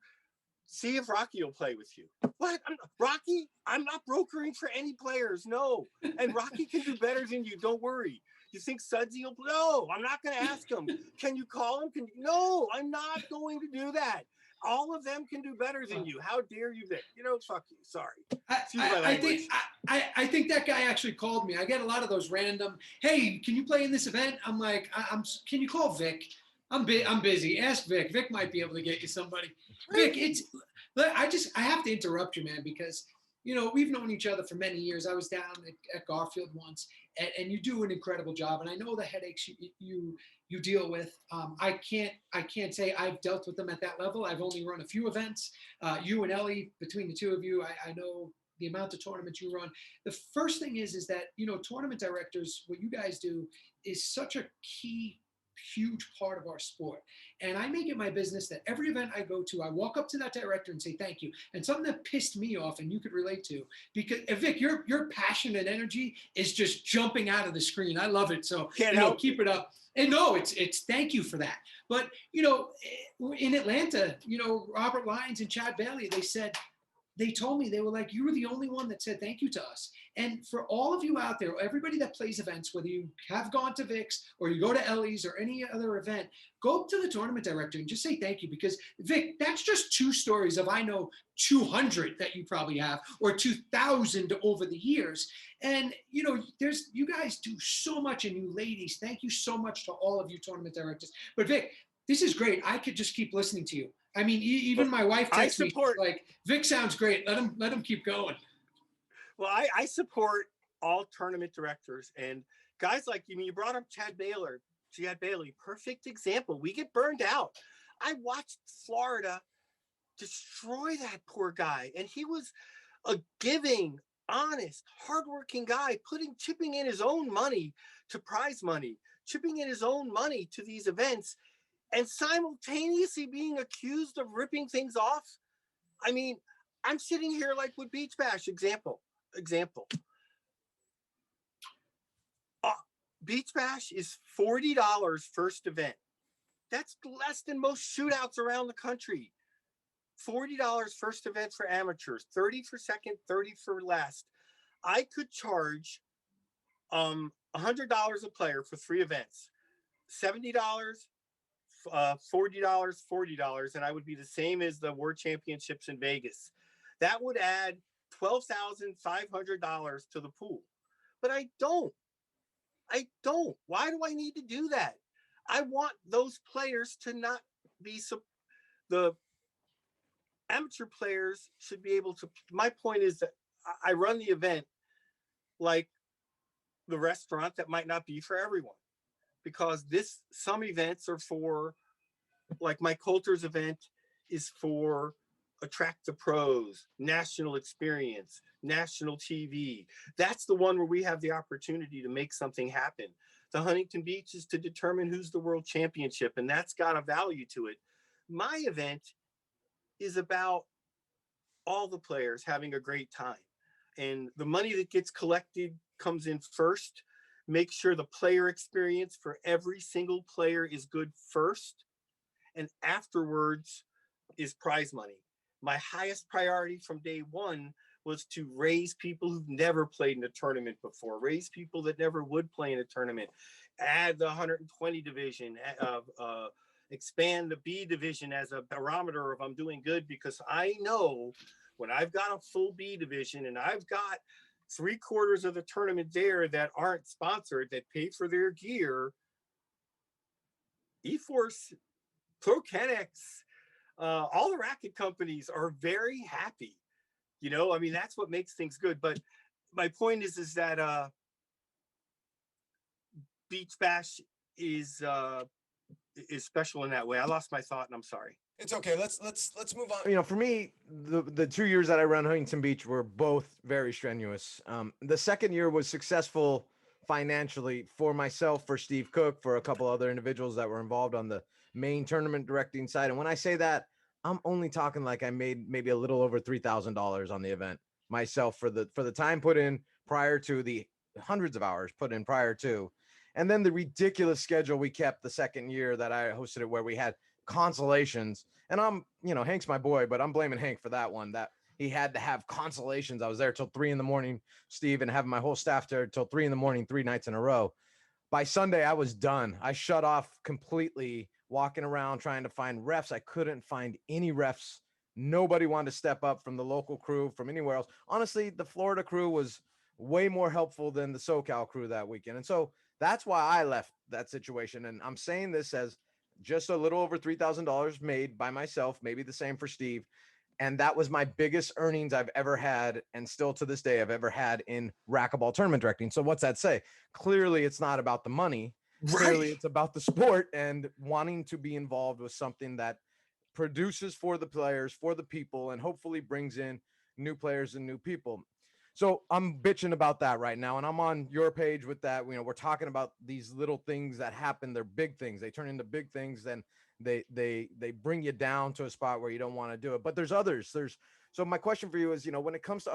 See if Rocky will play with you. What? Rocky? I'm not brokering for any players. No. And Rocky can do better than you. Don't worry. You think Sudsy will play? No, I'm not going to ask him. Can you call him? No, I'm not going to do that. All of them can do better than you. How dare you, Vic? You know, fuck you. Sorry. I think that guy actually called me. I get a lot of those random, hey, can you play in this event? I'm like, can you call Vic? I'm busy. Ask Vic. Vic might be able to get you somebody. Vic, I have to interrupt you, man, because, you know, we've known each other for many years. I was down at Garfield once, and you do an incredible job. And I know the headaches you deal with. I can't say I've dealt with them at that level. I've only run a few events. You and Ellie, between the two of you, I know the amount of tournaments you run. The first thing is that, you know, tournament directors, what you guys do is such a key huge part of our sport. And I make it my business that every event I go to, I walk up to that director and say thank you. And something that pissed me off, and you could relate to, because Vic, your passion and energy is just jumping out of the screen. I love it. So keep it up. And no, it's thank you for that. But in Atlanta, Robert Lyons and Chad Bailey, they told me, they were like, you were the only one that said thank you to us. And for all of you out there, everybody that plays events, whether you have gone to Vic's or you go to Ellie's or any other event, go up to the tournament director and just say thank you. Because Vic, that's just 2 stories of, I know, 200 that you probably have, or 2,000 over the years. And, you guys do so much, and you ladies, thank you so much to all of you tournament directors. But Vic, this is great. I could just keep listening to you. I mean, even my wife texts me, like, Vic sounds great. Let him keep going. Well, I support all tournament directors and guys like you. You brought up Chad Bailey, perfect example. We get burned out. I watched Florida destroy that poor guy, and he was a giving, honest, hardworking guy, chipping in his own money to prize money, chipping in his own money to these events, and simultaneously being accused of ripping things off. I mean, I'm sitting here like with Beach Bash example. Beach Bash is $40 first event. That's less than most shootouts around the country. $40 first event for amateurs, 30 for second, 30 for last. I could charge $100 a player for 3 events, $70, $40, $40, and I would be the same as the World Championships in Vegas. That would add $12,500 to the pool. But I don't. Why do I need to do that? I want those players to not be the amateur players should be able to. My point is that I run the event like the restaurant that might not be for everyone, because some events are for, like my Coulter's event is for attract the pros, national experience, national TV. That's the one where we have the opportunity to make something happen. The Huntington Beach is to determine who's the world championship, and that's got a value to it. My event is about all the players having a great time, and the money that gets collected comes in first. Make sure the player experience for every single player is good first, and afterwards is prize money. My highest priority from day one was to raise people who've never played in a tournament before, raise people that never would play in a tournament, add the 120 division, expand the B division as a barometer of I'm doing good, because I know when I've got a full B division and I've got 3/4 of the tournament there that aren't sponsored, that pay for their gear, eForce, ProKennex, all the racket companies are very happy. I mean, that's what makes things good. But my point is that Beach Bash is special in that way. I lost my thought, and I'm sorry. It's okay. Let's move on. For me, the 2 years that I ran Huntington Beach were both very strenuous. The second year was successful financially for myself, for Steve Cook, for a couple other individuals that were involved on the main tournament directing side. And when I say that, I'm only talking like I made maybe a little over $3,000 on the event myself for the time put in prior to, the hundreds of hours put in prior to, and then the ridiculous schedule we kept the second year that I hosted it, where we had consolations. And I'm, Hank's my boy, but I'm blaming Hank for that one, that he had to have consolations. I was there till 3 a.m, Steve, and having my whole staff there till 3 a.m, 3 nights in a row. By Sunday, I was done. I shut off completely, walking around trying to find refs. I couldn't find any refs. Nobody wanted to step up from the local crew, from anywhere else. Honestly, the Florida crew was way more helpful than the SoCal crew that weekend. And so that's why I left that situation. And I'm saying this as just a little over $3,000 made by myself, maybe the same for Steve. And that was my biggest earnings I've ever had, and still to this day I've ever had, in racquetball tournament directing. So what's that say? Clearly it's not about the money. Right. Clearly it's about the sport and wanting to be involved with something that produces for the players, for the people, and hopefully brings in new players and new people. So I'm bitching about that right now, and I'm on your page with that. You know, we're talking about these little things that happen. They're big things. They turn into big things. Then they bring you down to a spot where you don't want to do it. But there's others. So my question for you is, you know, when it comes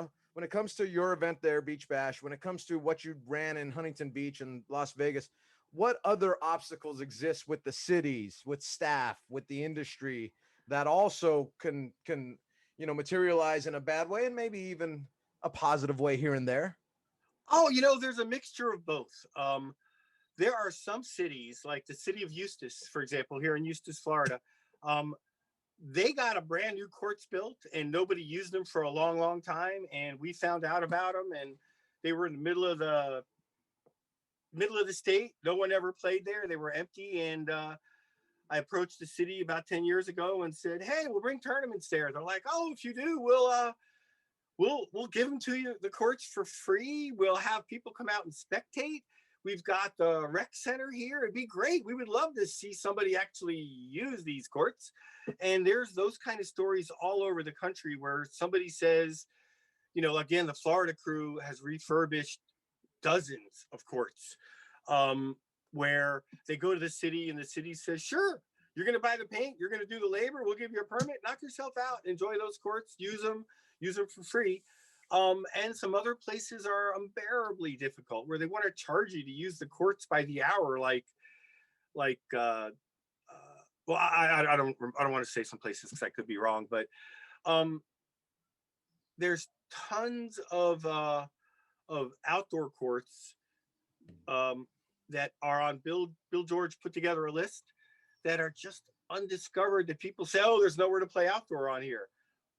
to your event there, Beach Bash, when it comes to what you ran in Huntington Beach and Las Vegas, what other obstacles exist with the cities, with staff, with the industry that also can you know, materialize in a bad way and maybe even a positive way here and there? Oh, there's a mixture of both. There are some cities, like the city of Eustis, for example, here in Eustis, Florida. They got a brand new courts built and nobody used them for a long, long time. And we found out about them, and they were in the middle of the state. No one ever played there. They were empty. And I approached the city about 10 years ago and said, hey, we'll bring tournaments there. They're like, oh, if you do, we'll give them to you, the courts, for free. We'll have people come out and spectate. We've got the rec center here. It'd be great. We would love to see somebody actually use these courts. And there's those kind of stories all over the country where somebody says, again, the Florida crew has refurbished dozens of courts, where they go to the city and the city says, sure, you're going to buy the paint, you're going to do the labor, we'll give you a permit, knock yourself out, enjoy those courts, use them for free. And some other places are unbearably difficult, where they want to charge you to use the courts by the hour. Well, I don't want to say some places because I could be wrong, but there's tons of outdoor courts that are on Bill George put together a list that are just undiscovered, that people say, oh, there's nowhere to play outdoor on here.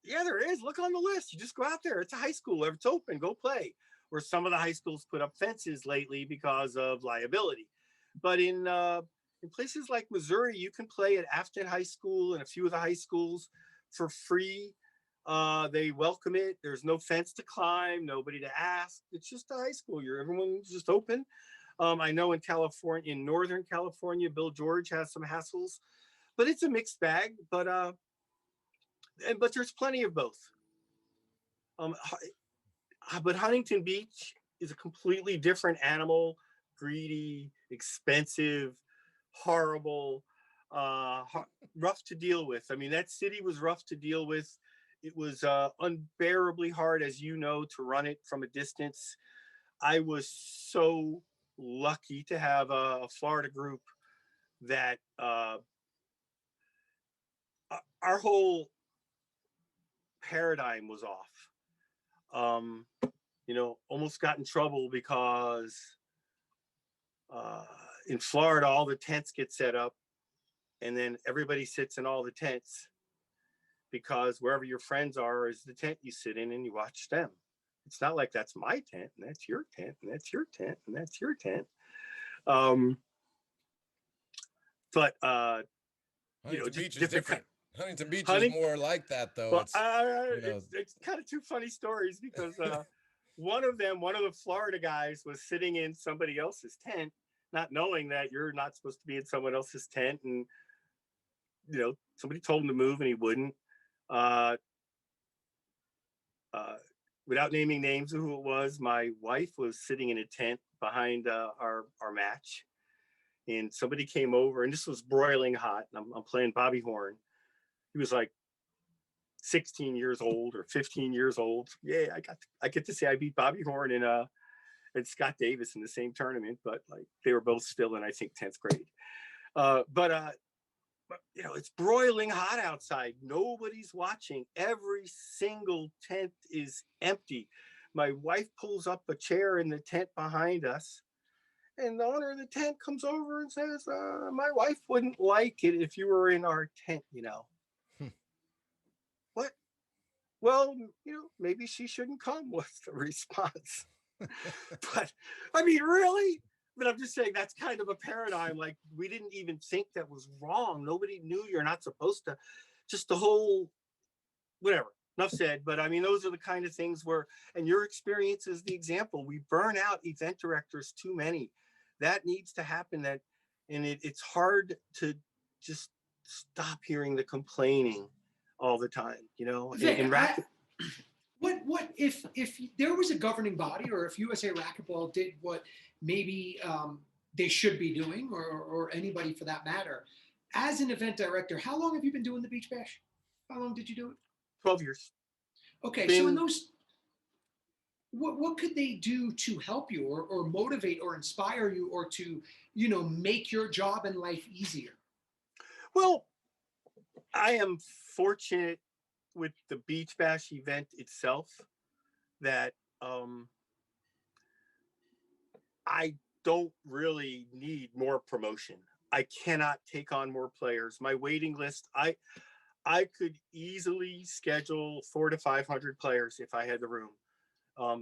Yeah, there is. Look on the list. You just go out there. It's a high school. It's open. Go play. Or some of the high schools put up fences lately because of liability. But in places like Missouri, you can play at Afton High School and a few of the high schools for free. They welcome it. There's no fence to climb, nobody to ask. It's just a high school. Everyone's just open. I know in California, in Northern California, Bill George has some hassles, but it's a mixed bag. But there's plenty of both. But Huntington Beach is a completely different animal. Greedy, expensive, horrible, rough to deal with. I mean, that city was rough to deal with. It was unbearably hard, as you know, to run it from a distance. I was so lucky to have a Florida group that our whole paradigm was off. Almost got in trouble because in Florida, all the tents get set up and then everybody sits in all the tents, because wherever your friends are is the tent you sit in and you watch them. It's not like that's my tent and that's your tent and that's your tent and that's your tent. But Huntington Beach is different. different. Huntington Beach is more like that, though. Well, it's kind of two funny stories, because one of the Florida guys was sitting in somebody else's tent, not knowing that you're not supposed to be in someone else's tent. And, somebody told him to move and he wouldn't. Without naming names of who it was, my wife was sitting in a tent behind our match. And somebody came over, and this was broiling hot. And I'm playing Bobby Horn. He was like 16 years old or 15 years old. Yeah, I get to say I beat Bobby Horn and Scott Davis in the same tournament, but like they were both still in, I think, 10th grade. But it's broiling hot outside. Nobody's watching. Every single tent is empty. My wife pulls up a chair in the tent behind us, and the owner of the tent comes over and says, my wife wouldn't like it if you were in our tent, What? Well, maybe she shouldn't come, was the response. But I mean, really? But I'm just saying that's kind of a paradigm. Like, we didn't even think that was wrong. Nobody knew you're not supposed to. Just the whole, whatever. Enough said. But I mean, those are the kind of things where, and your experience is the example. We burn out event directors too many. That needs to happen. It's hard to just stop hearing the complaining all the time. Vic, what what if there was a governing body, or if USA Racquetball did what maybe they should be doing, or anybody for that matter, as an event director, how long have you been doing the Beach Bash? How long did you do it? 12 years. Okay, so in Been, those, what could they do to help you, or motivate, or inspire you, or to, make your job in life easier? well, I am fortunate with the Beach Bash event itself that I don't really need more promotion. I cannot take on more players. My waiting list, I could easily schedule 400 to 500 players if I had the room.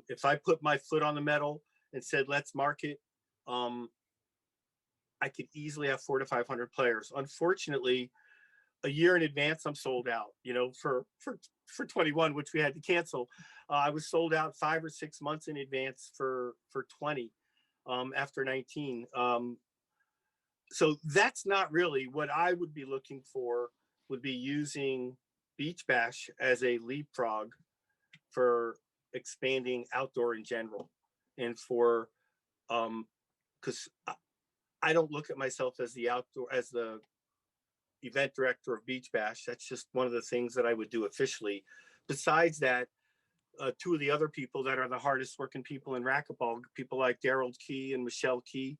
If I put my foot on the metal and said, let's market, I could easily have 400 to 500 players. Unfortunately, a year in advance, I'm sold out, for 21, which we had to cancel. I was sold out 5 or 6 months in advance for 20 after 19. So that's not really what I would be looking for, would be using Beach Bash as a leapfrog for expanding outdoor in general. And for, because I don't look at myself as the event director of Beach Bash. That's just one of the things that I would do officially. Besides that, two of the other people that are the hardest working people in racquetball, people like Daryl Key and Michelle Key,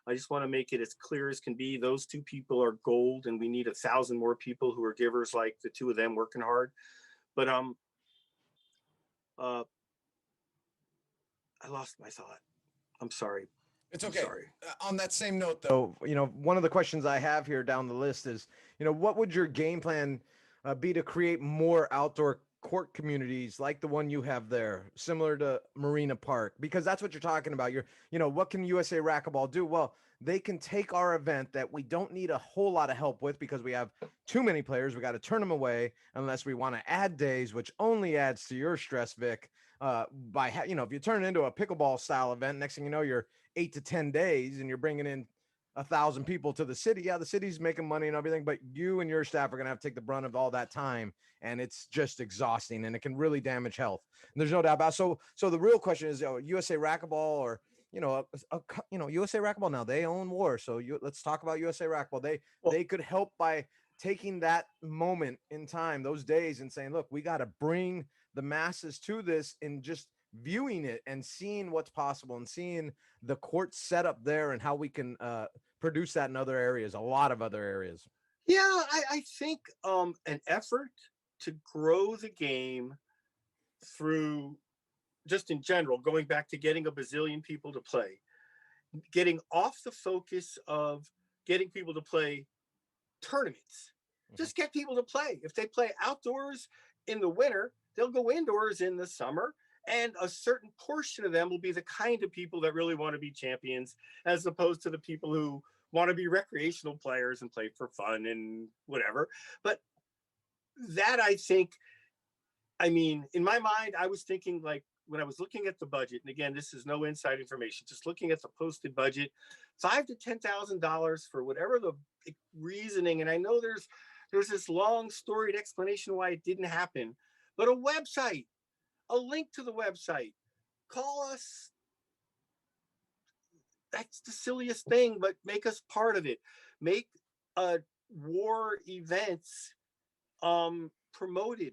I just want to make it as clear as can be. Those two people are gold, and we need 1,000 more people who are givers like the two of them working hard. But I lost my thought. I'm sorry. It's I'm okay. sorry. On that same note, though, So, one of the questions I have here down the list is, what would your game plan be to create more outdoor court communities like the one you have there, similar to Marina Park? Because that's what you're talking about. What can USA Racquetball do? Well, they can take our event that we don't need a whole lot of help with because we have too many players. We got to turn them away unless we want to add days, which only adds to your stress, Vic. If you turn it into a pickleball style event, next thing you know, you're 8 to 10 days and you're bringing in 1,000 people to the city. Yeah, the city's making money and everything, but you and your staff are going to have to take the brunt of all that time, and it's just exhausting, and it can really damage health. And there's no doubt about it. So the real question is, USA Racquetball, or USA Racquetball, now they own WAR. So let's talk about USA Racquetball. They could help by taking that moment in time, those days, and saying, look, we got to bring the masses to this, and just viewing it and seeing what's possible and seeing the court set up there and how we can produce that in other areas, a lot of other areas. Yeah, I think an effort to grow the game through, just in general, going back to getting a bazillion people to play, getting off the focus of getting people to play tournaments. Just get people to play. If they play outdoors in the winter, they'll go indoors in the summer. And a certain portion of them will be the kind of people that really want to be champions, as opposed to the people who want to be recreational players and play for fun and whatever. But that, I think, in my mind, I was thinking, like, when I was looking at the budget, and again, this is no inside information, just looking at the posted budget, $5,000 to $10,000 for whatever the reasoning. And I know there's this long storied explanation why it didn't happen, but a website, a link to the website, call us. That's the silliest thing, but make us part of it. Make war events promoted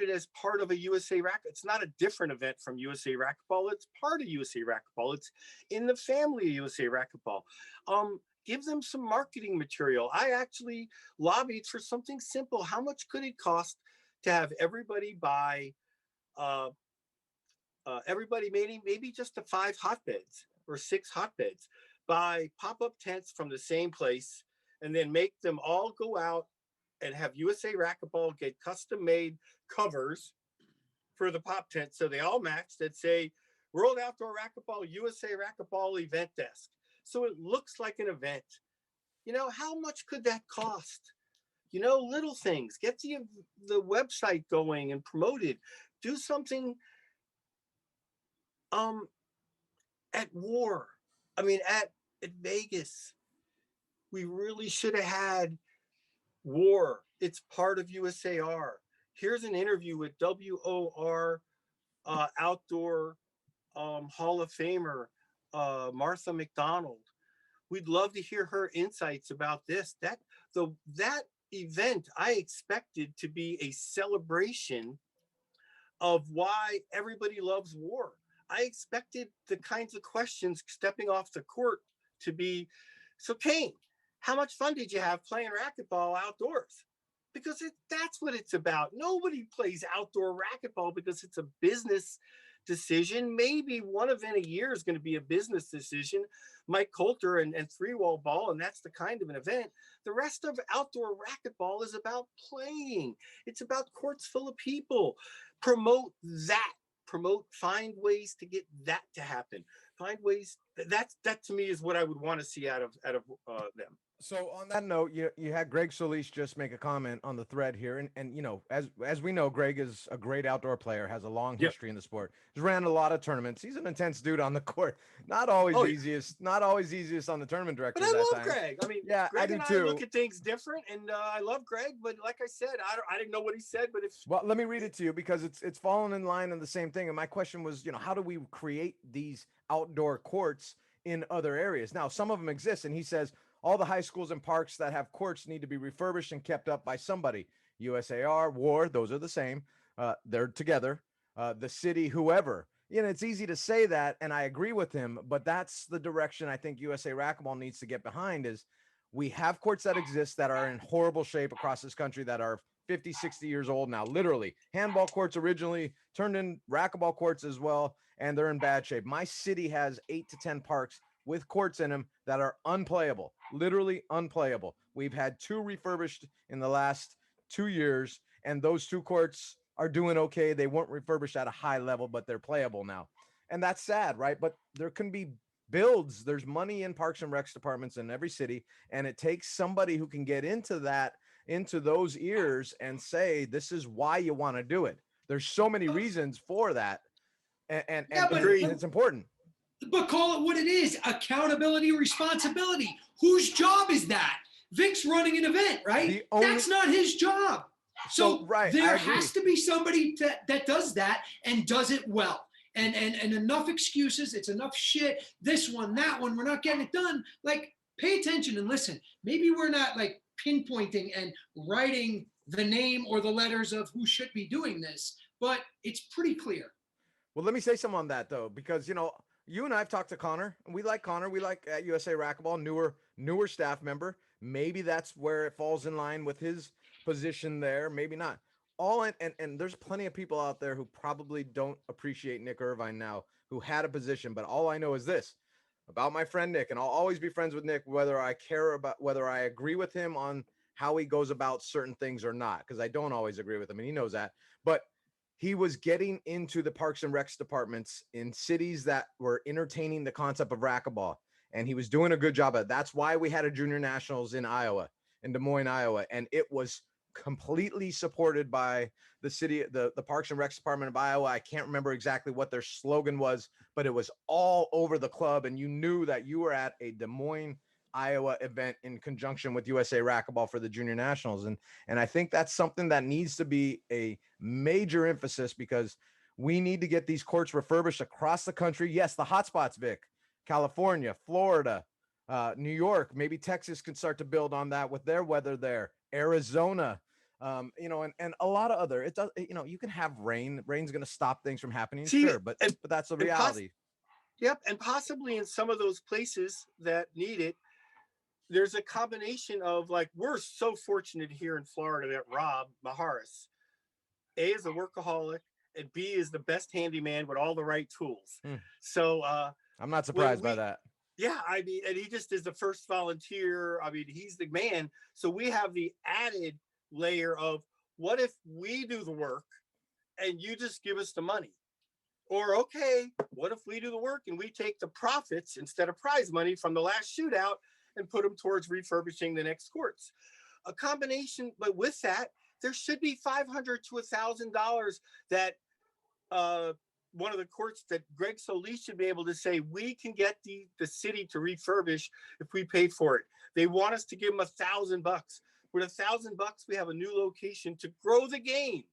as part of a USA Racquetball. It's not a different event from USA Racquetball. It's part of USA Racquetball. It's in the family of USA Racquetball. Give them some marketing material. I actually lobbied for something simple. How much could it cost to have everybody buy maybe just the 5 hotbeds or 6 hotbeds, buy pop-up tents from the same place, and then make them all go out and have USA Racquetball get custom-made covers for the pop tent, so they all match, that say World Outdoor Racquetball, USA Racquetball Event Desk. So it looks like an event. How much could that cost? Little things. Get the website going and promoted. Do something at WAR. At Vegas. We really should have had WAR. It's part of USAR. Here's an interview with WOR outdoor Hall of Famer, Martha McDonald. We'd love to hear her insights about this. That event I expected to be a celebration of why everybody loves war. I expected the kinds of questions stepping off the court to be, so Kane, how much fun did you have playing racquetball outdoors? Because that's what it's about. Nobody plays outdoor racquetball because it's a business decision. Maybe one event a year is going to be a business decision, Mike Coulter and three-wall ball, and that's the kind of an event. The rest of outdoor racquetball is about playing. It's about courts full of people. Promote that. Find ways to get that to happen. Find ways. That to me is what I would want to see out of them. So on that note, you had Greg Solis just make a comment on the thread here, and you know, as we know, Greg is a great outdoor player, has a long history in the sport. He's ran a lot of tournaments. He's an intense dude on the court. Not always easiest on the tournament director. But I love Greg. I mean, yeah, Greg I do and too. I look at things different, and I love Greg. But like I said, I didn't know what he said. But well, let me read it to you because it's fallen in line on the same thing. And my question was, you know, how do we create these outdoor courts in other areas? Now, some of them exist, and he says, all the high schools and parks that have courts need to be refurbished and kept up by somebody. USAR, WAR, those are the same. They're together. The city, whoever. You know, it's easy to say that, and I agree with him, but that's the direction I think USA Racquetball needs to get behind is we have courts that exist that are in horrible shape across this country that are 50, 60 years old now, literally. Handball courts originally turned in racquetball courts as well, and they're in bad shape. My city has 8 to 10 parks with courts in them that are unplayable, literally unplayable. We've had 2 refurbished in the last 2 years, and those 2 courts are doing okay. They weren't refurbished at a high level, but they're playable now. And that's sad, right? But there can be builds. There's money in parks and recs departments in every city, and it takes somebody who can get into those ears and say, this is why you want to do it. There's so many reasons for that. And it's important. But call it what it is, accountability, responsibility. Whose job is that? Vic's running an event, right? That's not his job. So right, there has to be somebody that does that and does it well. And enough excuses, it's enough shit, this one, that one, we're not getting it done. Like, pay attention and listen. Maybe we're not like pinpointing and writing the name or the letters of who should be doing this, but it's pretty clear. Well, let me say something on that though, because, you know, you and I have talked to Connor. We like Connor. We like at USA Racquetball, newer staff member. Maybe that's where it falls in line with his position there. Maybe not. And there's plenty of people out there who probably don't appreciate Nick Irvine now, who had a position. But all I know is this about my friend Nick, and I'll always be friends with Nick, whether I agree with him on how he goes about certain things or not, because I don't always agree with him, and he knows that. But he was getting into the parks and recs departments in cities that were entertaining the concept of racquetball, and he was doing a good job of it. That's why we had a junior nationals in Des Moines, Iowa, and it was completely supported by the city, the Parks and Recs Department of Iowa. I can't remember exactly what their slogan was, but it was all over the club, and you knew that you were at a Des Moines, Iowa event in conjunction with USA Racquetball for the junior nationals. And I think that's something that needs to be a major emphasis, because we need to get these courts refurbished across the country. Yes, the hotspots, Vic, California, Florida, New York, maybe Texas can start to build on that with their weather there, Arizona, you know, and a lot of other, it does, you know, you can have rain. Rain's going to stop things from happening. Sure. But that's the reality. Yep. And possibly in some of those places that need it, there's a combination of, like, we're so fortunate here in Florida that Rob Maharis, A, is a workaholic, and B, is the best handyman with all the right tools. So I'm not surprised by that. Yeah, I mean, and he just is the first volunteer. I mean, he's the man. So we have the added layer of, what if we do the work and you just give us the money? Or, okay, what if we do the work and we take the profits instead of prize money from the last shootout and put them towards refurbishing the next courts? A combination, but with that, there should be $500 to $1,000 that one of the courts that Greg Solis should be able to say, we can get the city to refurbish if we pay for it. They want us to give them $1,000. With $1,000, we have a new location to grow the game.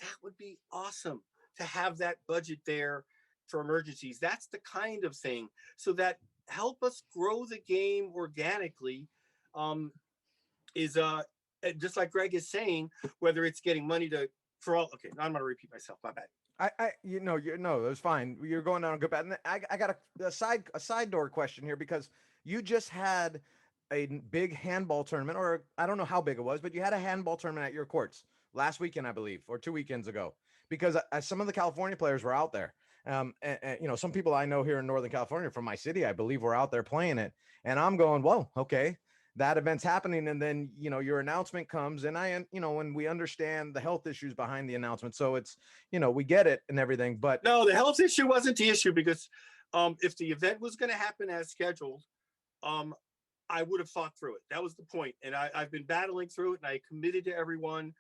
That would be awesome. to have that budget there for emergencies. That's the kind of thing. So that help us grow the game organically is just like Greg is saying, whether it's getting money to for all. Okay, I'm going to repeat myself. My bad. No, it was fine. You're going down a good path. And I got a side door question here, because you just had a big handball tournament, or I don't know how big it was, but you had a handball tournament at your courts last weekend, I believe, or 2 weekends ago, because some of the California players were out there. And, you know, some people I know here in Northern California from my city, I believe, were out there playing it. And I'm going, whoa, okay, that event's happening. And then, you know, your announcement comes, and when we understand the health issues behind the announcement. So it's, you know, we get it and everything, but no, the health issue wasn't the issue, because if the event was going to happen as scheduled, I would have thought through it. That was the point. And I've been battling through it, and I committed to everyone.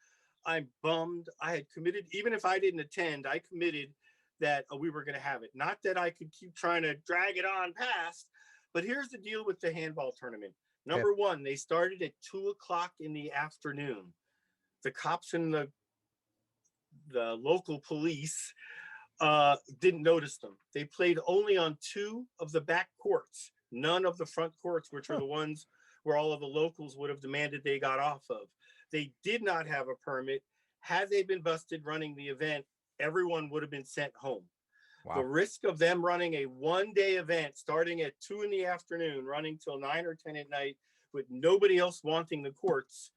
I'm bummed. I had committed, even if I didn't attend, I committed that we were going to have it. Not that I could keep trying to drag it on past, but here's the deal with the handball tournament. Number one, they started at 2:00 in the afternoon. The cops and the local police didn't notice them. They played only on 2 of the back courts, none of the front courts, which are the ones where all of the locals would have demanded they got off of. They did not have a permit. Had they been busted running the event, everyone would have been sent home. wow. The risk of them running a one-day event starting at 2 in the afternoon, running till 9 or 10 at night with nobody else wanting the courts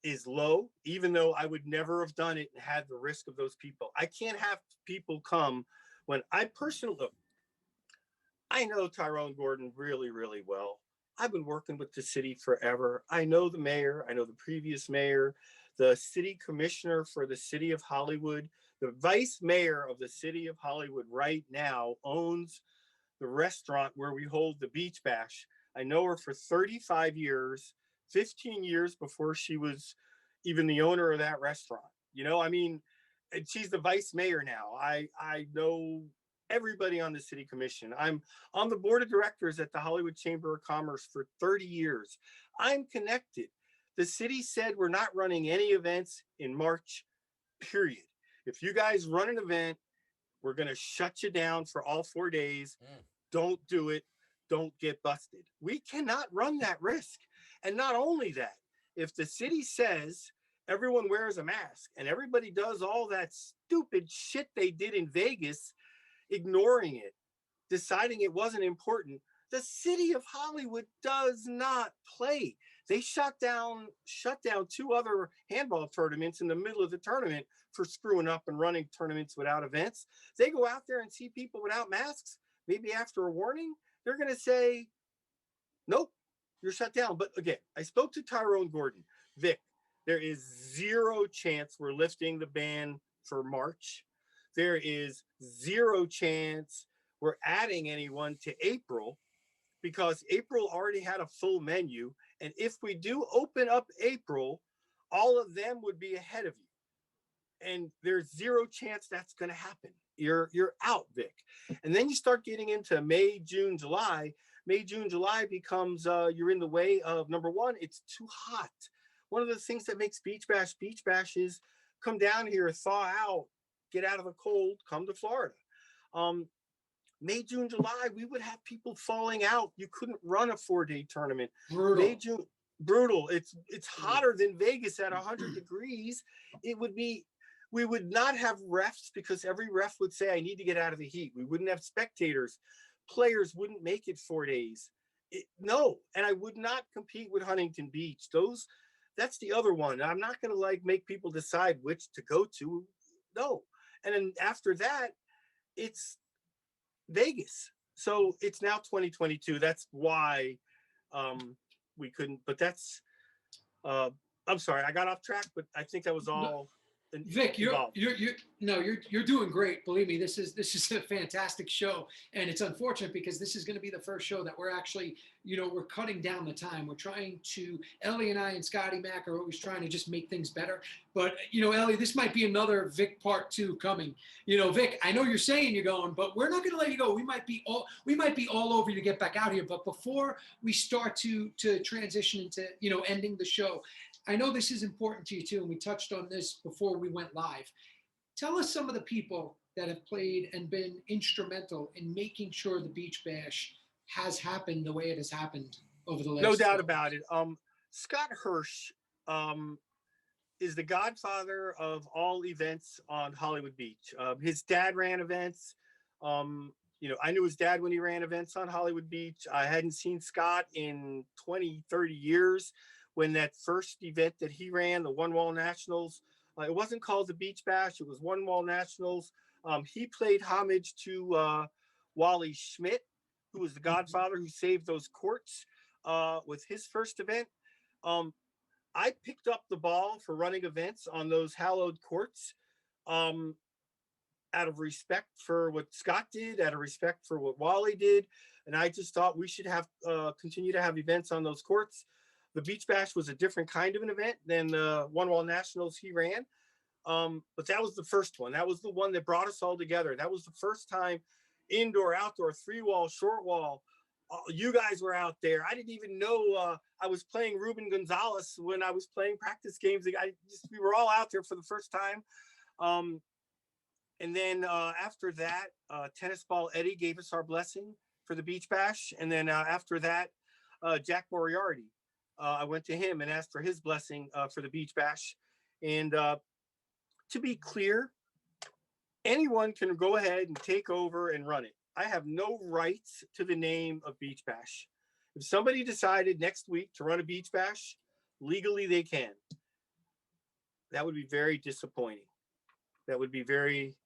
is low, even though I would never have done it and had the risk of those people. I can't have people come when I personally look. I know Tyrone Gordon really, really well. I've been working with the city forever. I know the mayor. I know the previous mayor, the city commissioner for the city of Hollywood. The vice mayor of the city of Hollywood right now owns the restaurant where we hold the Beach Bash. I know her for 35 years, 15 years before she was even the owner of that restaurant. You know, I mean, and she's the vice mayor now. I know everybody on the city commission. I'm on the board of directors at the Hollywood Chamber of Commerce for 30 years. I'm connected. The city said we're not running any events in March, period. If you guys run an event, we're going to shut you down for all 4 days. Don't do it. Don't get busted. We cannot run that risk. And not only that, if the city says everyone wears a mask and everybody does all that stupid shit they did in Vegas, ignoring it, deciding it wasn't important, the city of Hollywood does not play. They shut down 2 other handball tournaments in the middle of the tournament for screwing up and running tournaments without events. They go out there and see people without masks, maybe after a warning, they're going to say, nope, you're shut down. But again, I spoke to Tyrone Gordon. Vic, there is 0 chance we're lifting the ban for March. There is 0 chance we're adding anyone to April, because April already had a full menu. And if we do open up April, all of them would be ahead of you. And there's 0 chance that's going to happen. You're out, Vic. And then you start getting into May, June, July. May, June, July becomes you're in the way of, number one, it's too hot. One of the things that makes Beach Bash is come down here, thaw out, get out of the cold, come to Florida. May, June, July, we would have people falling out. You couldn't run a 4-day tournament. Brutal. May, June, brutal. It's hotter than Vegas at 100 degrees. We would not have refs, because every ref would say, I need to get out of the heat. We wouldn't have spectators. Players wouldn't make it 4 days. No, and I would not compete with Huntington Beach. That's the other one. I'm not going to make people decide which to go to. No. And then after that, it's Vegas. So it's now 2022. That's why we couldn't, but that's, I'm sorry, I got off track, but I think that was all. Vic, you're doing great. Believe me, this is a fantastic show, and it's unfortunate because this is going to be the first show that we're actually, we're cutting down the time. We're trying to, Ellie and I and Scotty Mac are always trying to just make things better. But Ellie, this might be another Vic part 2 coming. Vic, I know you're saying you're going, but we're not going to let you go. We might be all over you to get back out here. But before we start to transition into ending the show, I know this is important to you too, and we touched on this before we went live. tell us some of the people that have played and been instrumental in making sure the Beach Bash has happened the way it has happened over the last. No doubt about it. Scott Hirsch is the godfather of all events on Hollywood Beach. His dad ran events. I knew his dad when he ran events on Hollywood Beach. I hadn't seen Scott in 20, 30 years when that first event that he ran, the One Wall Nationals, it wasn't called the Beach Bash, it was One Wall Nationals. He played homage to Wally Schmidt, who was the godfather who saved those courts with his first event. I picked up the ball for running events on those hallowed courts out of respect for what Scott did, out of respect for what Wally did. And I just thought we should have continue to have events on those courts. The Beach Bash was a different kind of an event than the One Wall Nationals he ran. But that was the first one. That was the one that brought us all together. That was the first time indoor, outdoor, 3-wall, short wall. You guys were out there. I didn't even know I was playing Ruben Gonzalez when I was playing practice games. We were all out there for the first time. And then after that, Tennis Ball Eddie gave us our blessing for the Beach Bash. And then after that, Jack Moriarty, I went to him and asked for his blessing for the Beach Bash. And to be clear, anyone can go ahead and take over and run it. I have no rights to the name of Beach Bash. If somebody decided next week to run a Beach Bash, legally they can. That would be very disappointing. That would be very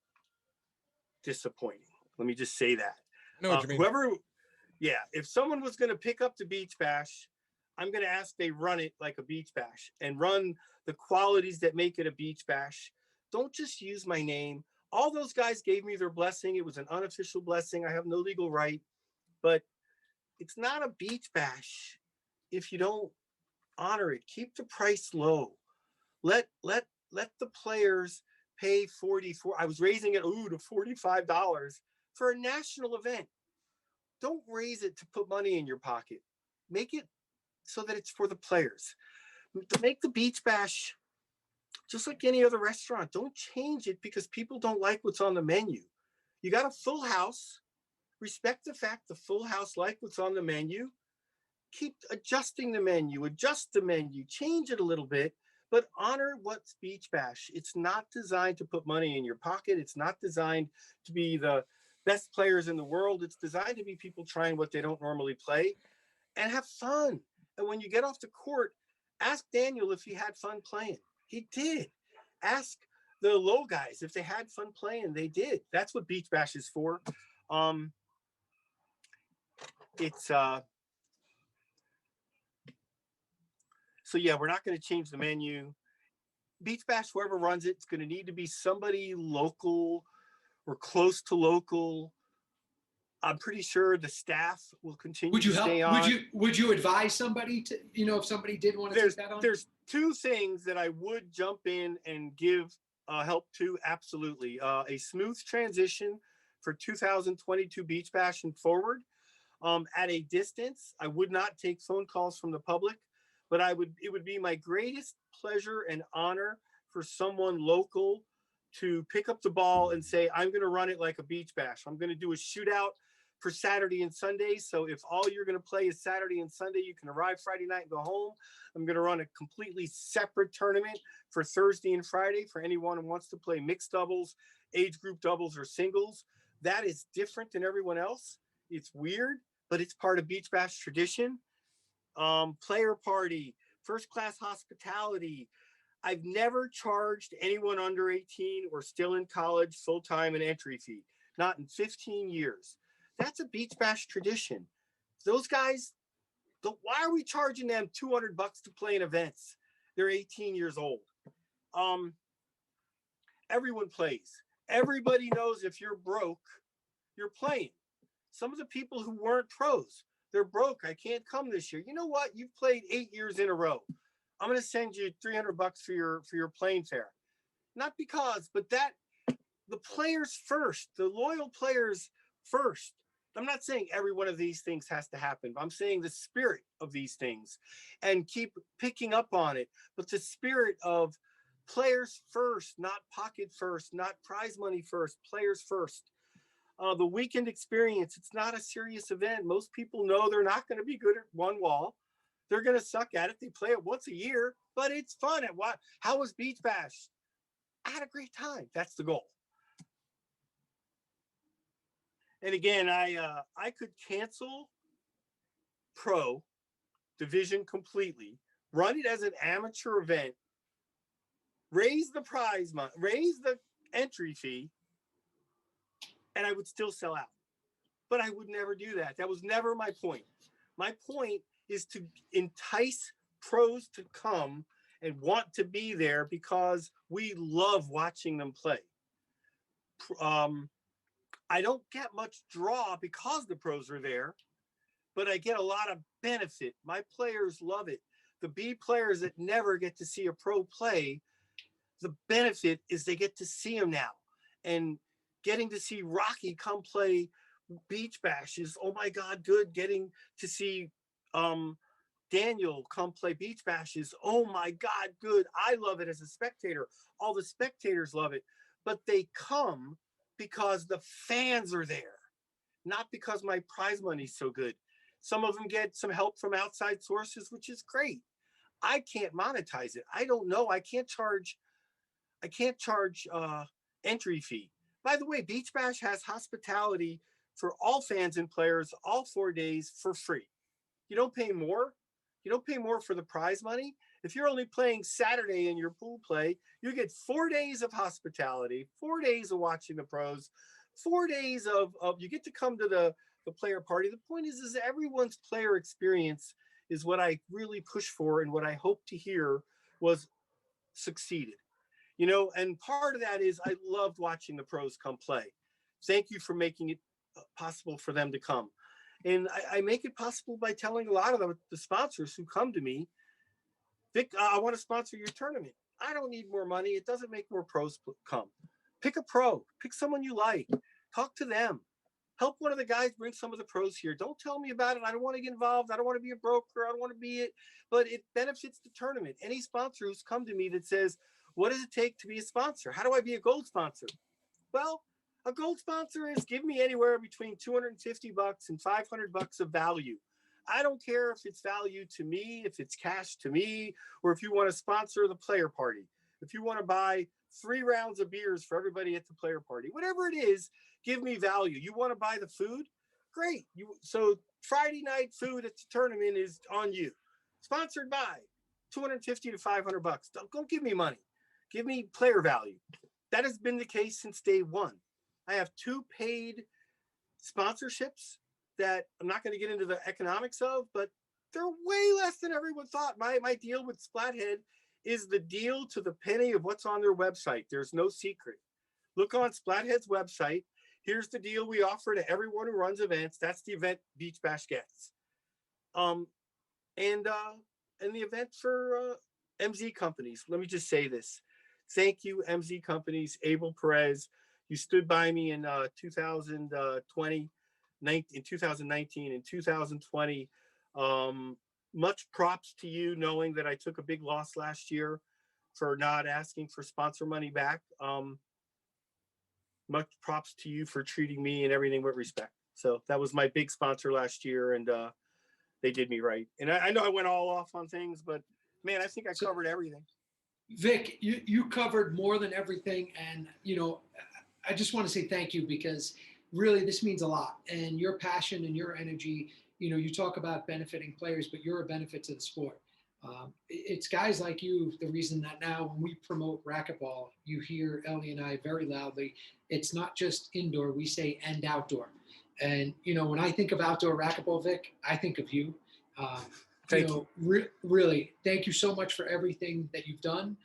disappointing. Let me just say that. I know what you mean. If someone was going to pick up the Beach Bash, I'm going to ask they run it like a Beach Bash and run the qualities that make it a Beach Bash. Don't just use my name. All those guys gave me their blessing. It was an unofficial blessing. I have no legal right, but it's not a Beach Bash if you don't honor it. Keep the price low. Let the players pay $44. I was raising it to $45 for a national event. Don't raise it to put money in your pocket. Make it so that it's for the players. To make the Beach Bash just like any other restaurant. Don't change it because people don't like what's on the menu. You got a full house. Respect the fact the full house like what's on the menu. Keep adjusting the menu, adjust the menu, change it a little bit, but honor what's Beach Bash. It's not designed to put money in your pocket. It's not designed to be the best players in the world. It's designed to be people trying what they don't normally play and have fun. And when you get off the court, ask Daniel if he had fun playing. He did. Ask the low guys if they had fun playing. They did. That's what Beach Bash is for. So yeah, we're not going to change the menu. Beach Bash, whoever runs it, it's going to need to be somebody local or close to local. I'm pretty sure the staff will continue to stay on. Would you advise somebody to, if somebody did want to take that on? There's two things that I would jump in and give help to. Absolutely. A smooth transition for 2022 Beach Bash and forward. At a distance, I would not take phone calls from the public, but it would be my greatest pleasure and honor for someone local to pick up the ball and say, I'm going to run it like a Beach Bash. I'm going to do a shootout for Saturday and Sunday. So if all you're going to play is Saturday and Sunday, you can arrive Friday night and go home. I'm going to run a completely separate tournament for Thursday and Friday for anyone who wants to play mixed doubles, age group doubles, or singles. That is different than everyone else. It's weird, but it's part of Beach Bash tradition. Player party, first class hospitality. I've never charged anyone under 18 or still in college full-time an entry fee, not in 15 years. That's a Beach Bash tradition. Those guys, why are we charging them $200 to play in events? They're 18 years old. Everyone plays. Everybody knows if you're broke, you're playing. Some of the people who weren't pros, they're broke. I can't come this year. You know what? You've played 8 years in a row. I'm going to send you $300 for your plane fare. Not because, but the players first, the loyal players first. I'm not saying every one of these things has to happen, but I'm saying the spirit of these things and keep picking up on it. But the spirit of Players first, not pocket first, not prize money first, players first. The weekend experience, it's not a serious event. Most people know they're not going to be good at one wall. They're going to suck at it. They play it once a year, but it's fun. And what? How was Beach Bash? I had a great time. That's the goal. And again, I could cancel pro division completely, run it as an amateur event, raise the prize money, raise the entry fee, and I would still sell out. But I would never do that. That was never my point. My point is to entice pros to come and want to be there because we love watching them play. I don't get much draw because the pros are there, but I get a lot of benefit. My players love it. The B players that never get to see a pro play, the benefit is they get to see him now. And getting to see Rocky come play Beach Bash is, oh my God, good. Getting to see Daniel come play Beach Bash is, oh my God, good. I love it as a spectator. All the spectators love it. But they come because the fans are there, not because my prize money is so good. Some of them get some help from outside sources, which is great. I can't monetize it. I don't know. I can't charge entry fee. By the way, Beach Bash has hospitality for all fans and players all 4 days for free. You don't pay more. You don't pay more for the prize money. If you're only playing Saturday in your pool play, you get 4 days of hospitality, 4 days of watching the pros, 4 days of you get to come to the player party. The point is everyone's player experience is what I really push for and what I hope to hear was succeeded. You know, and part of that is I loved watching the pros come play. Thank you for making it possible for them to come. And I make it possible by telling a lot of the sponsors who come to me, Vic, I want to sponsor your tournament. I don't need more money. It doesn't make more pros come. Pick a pro. Pick someone you like. Talk to them. Help one of the guys bring some of the pros here. Don't tell me about it. I don't want to get involved. I don't want to be a broker. I don't want to be it. But it benefits the tournament. Any sponsor who's come to me that says, what does it take to be a sponsor? How do I be a gold sponsor? Well, a gold sponsor is give me anywhere between $250 and $500 of value. I don't care if it's value to me, if it's cash to me, or if you want to sponsor the player party. If you want to buy 3 rounds of beers for everybody at the player party, whatever it is, give me value. You want to buy the food? Great. So Friday night food at the tournament is on you. Sponsored by $250 to $500. Don't give me money. Give me player value. That has been the case since day one. I have 2 paid sponsorships that I'm not going to get into the economics of, but they're way less than everyone thought. My deal with Splathead is the deal to the penny of what's on their website. There's no secret. Look on Splathead's website. Here's the deal we offer to everyone who runs events. That's the event Beach Bash gets. And the event for MZ companies. Let me just say this. Thank you, MZ companies. Abel Perez, you stood by me in 2020, in 2019, in 2020. Much props to you, knowing that I took a big loss last year for not asking for sponsor money back. Much props to you for treating me and everything with respect. So that was my big sponsor last year, and they did me right. And I know I went all off on things, but man, I think I covered everything. Vic, you covered more than everything. And, you know, I just want to say thank you because really this means a lot. And your passion and your energy, you know, you talk about benefiting players, but you're a benefit to the sport. It's guys like you, the reason that now when we promote racquetball, you hear Ellie and I very loudly. It's not just indoor, we say and outdoor. And, you know, when I think of outdoor racquetball, Vic, I think of you. Thank you. Really, thank you so much for everything that you've done.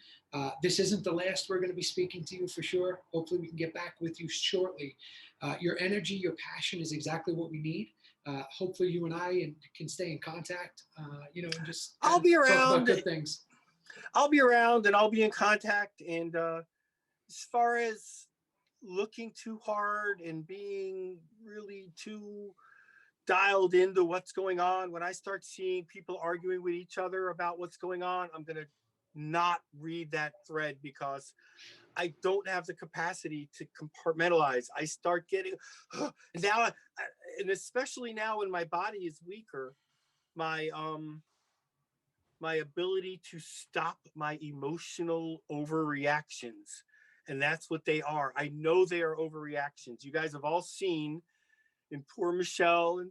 This isn't the last we're going to be speaking to you for sure. Hopefully we can get back with you shortly. Your energy, your passion is exactly what we need. Hopefully you and I can stay in contact, you know, and just I'll be talk about around. good things. I'll be around and I'll be in contact. And as far as looking too hard and being really too dialed into what's going on, when I start seeing people arguing with each other about what's going on, I'm going to not read that thread because I don't have the capacity to compartmentalize. I start getting now, and especially now when my body is weaker, my my ability to stop my emotional overreactions, and that's what they are. I know they are overreactions. You guys have all seen, and poor Michelle and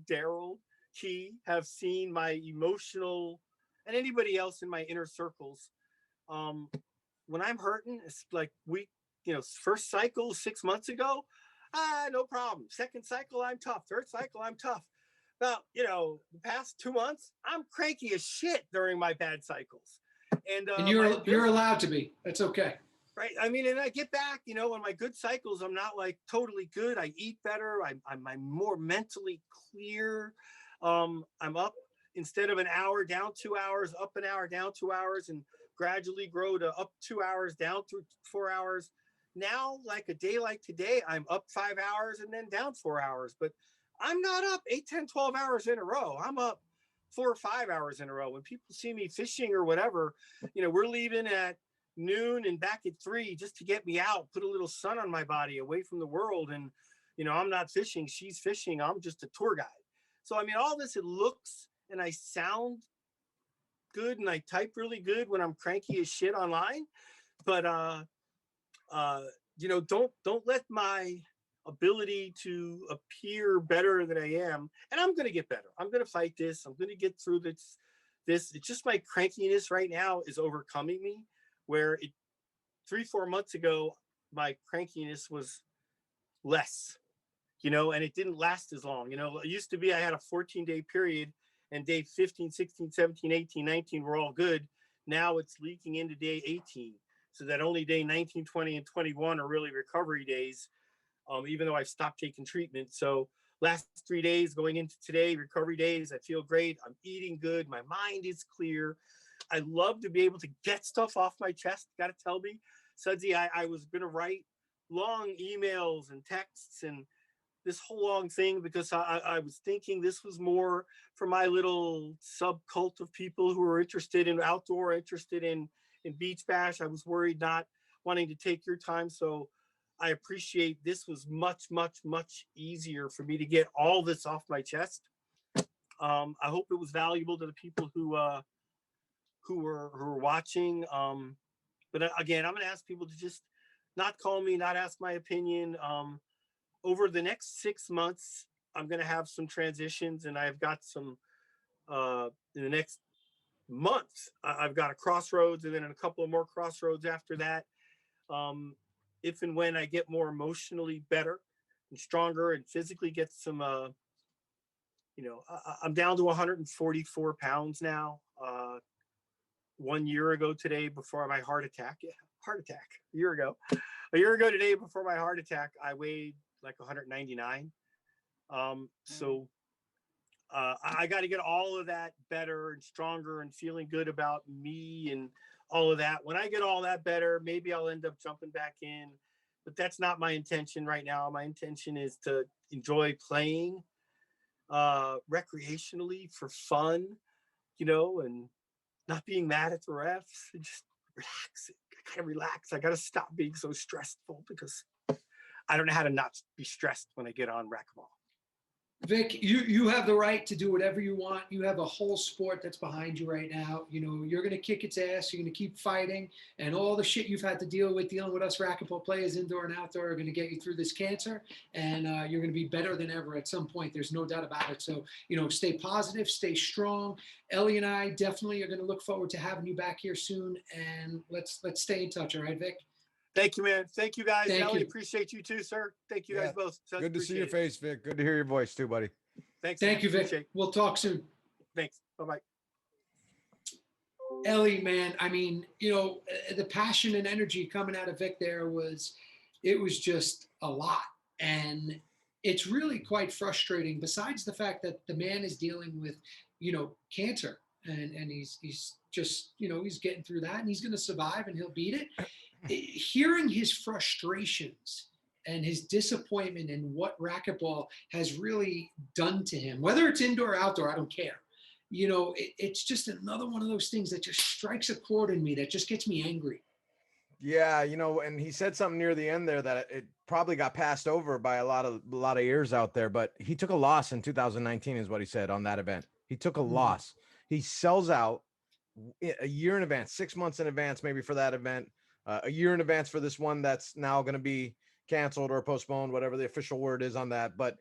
Daryl Key have seen my emotional, and anybody else in my inner circles. When I'm hurting, it's like first cycle 6 months ago, no problem. Second cycle, I'm tough. Third cycle, I'm tough. About, the past 2 months, I'm cranky as shit during my bad cycles. And you're allowed to be. That's okay. Right. I mean, and I get back, on my good cycles, I'm not like totally good. I eat better. I'm more mentally clear. I'm up instead of an hour, down 2 hours, up an hour, down 2 hours, and gradually grow to up 2 hours, down through 4 hours. Now, like a day like today, I'm up 5 hours and then down 4 hours, but I'm not up 8, 10, 12 hours in a row. I'm up 4 or 5 hours in a row. When people see me fishing or whatever, we're leaving at noon and back at 3 just to get me out, put a little sun on my body, away from the world. And, I'm not fishing, she's fishing. I'm just a tour guide. So, I mean, all this, it looks and I sound good and I type really good when I'm cranky as shit online. But, don't let my ability to appear better than I am. And I'm going to get better. I'm going to fight this. I'm going to get through this. It's just my crankiness right now is overcoming me, where 3-4 months ago, my crankiness was less, and it didn't last as long. It used to be I had a 14-day period and day 15, 16, 17, 18, 19 were all good. Now it's leaking into day 18. So that only day 19, 20, and 21 are really recovery days, even though I've stopped taking treatment. So last 3 days going into today, recovery days, I feel great. I'm eating good. My mind is clear. I love to be able to get stuff off my chest. Got to tell me, Sudsy, I was going to write long emails and texts and this whole long thing because I was thinking this was more for my little subcult of people who are interested in outdoor, interested in beach bash. I was worried not wanting to take your time. So I appreciate this was much, much, much easier for me to get all this off my chest. I hope it was valuable to the people who were watching. But again, I'm going to ask people to just not call me, not ask my opinion. Over the next 6 months, I'm going to have some transitions, and I've got some in the next month. I've got a crossroads, and then a couple of more crossroads after that. If and when I get more emotionally better and stronger and physically get some, I'm down to 144 pounds now. 1 year ago today, before my heart attack, a year ago today, before my heart attack, I weighed like 199. So I got to get all of that better and stronger and feeling good about me and all of that. When I get all that better, maybe I'll end up jumping back in, but that's not my intention right now. My intention is to enjoy playing recreationally for fun, and not being mad at the refs and just relaxing. I gotta relax. I gotta stop being so stressful because I don't know how to not be stressed when I get on racquetball. Vic, you have the right to do whatever you want. You have a whole sport that's behind you right now. You're going to kick its ass. You're going to keep fighting. And all the shit you've had to dealing with us racquetball players, indoor and outdoor, are going to get you through this cancer. And you're going to be better than ever at some point. There's no doubt about it. So, stay positive, stay strong. Ellie and I definitely are going to look forward to having you back here soon. And let's stay in touch. All right, Vic? Thank you, man. Thank you, guys. Thank Ellie, you. Appreciate you too, sir. Thank you guys both. Good to see your face, Vic. Good to hear your voice too, buddy. Thanks. Thank you, Vic. We'll talk soon. Thanks. Bye-bye. Ellie, man, I mean, the passion and energy coming out of Vic there was just a lot. And it's really quite frustrating, besides the fact that the man is dealing with, cancer and he's just, he's getting through that and he's going to survive and he'll beat it. Hearing his frustrations and his disappointment in what racquetball has really done to him, whether it's indoor or outdoor, I don't care. it's just another one of those things that just strikes a chord in me that just gets me angry. Yeah, and he said something near the end there that it probably got passed over by a lot of ears out there, but he took a loss in 2019 is what he said on that event. He took a loss. He sells out a year in advance, 6 months in advance, maybe for that event, a year in advance for this one that's now going to be canceled or postponed, whatever the official word is on that. But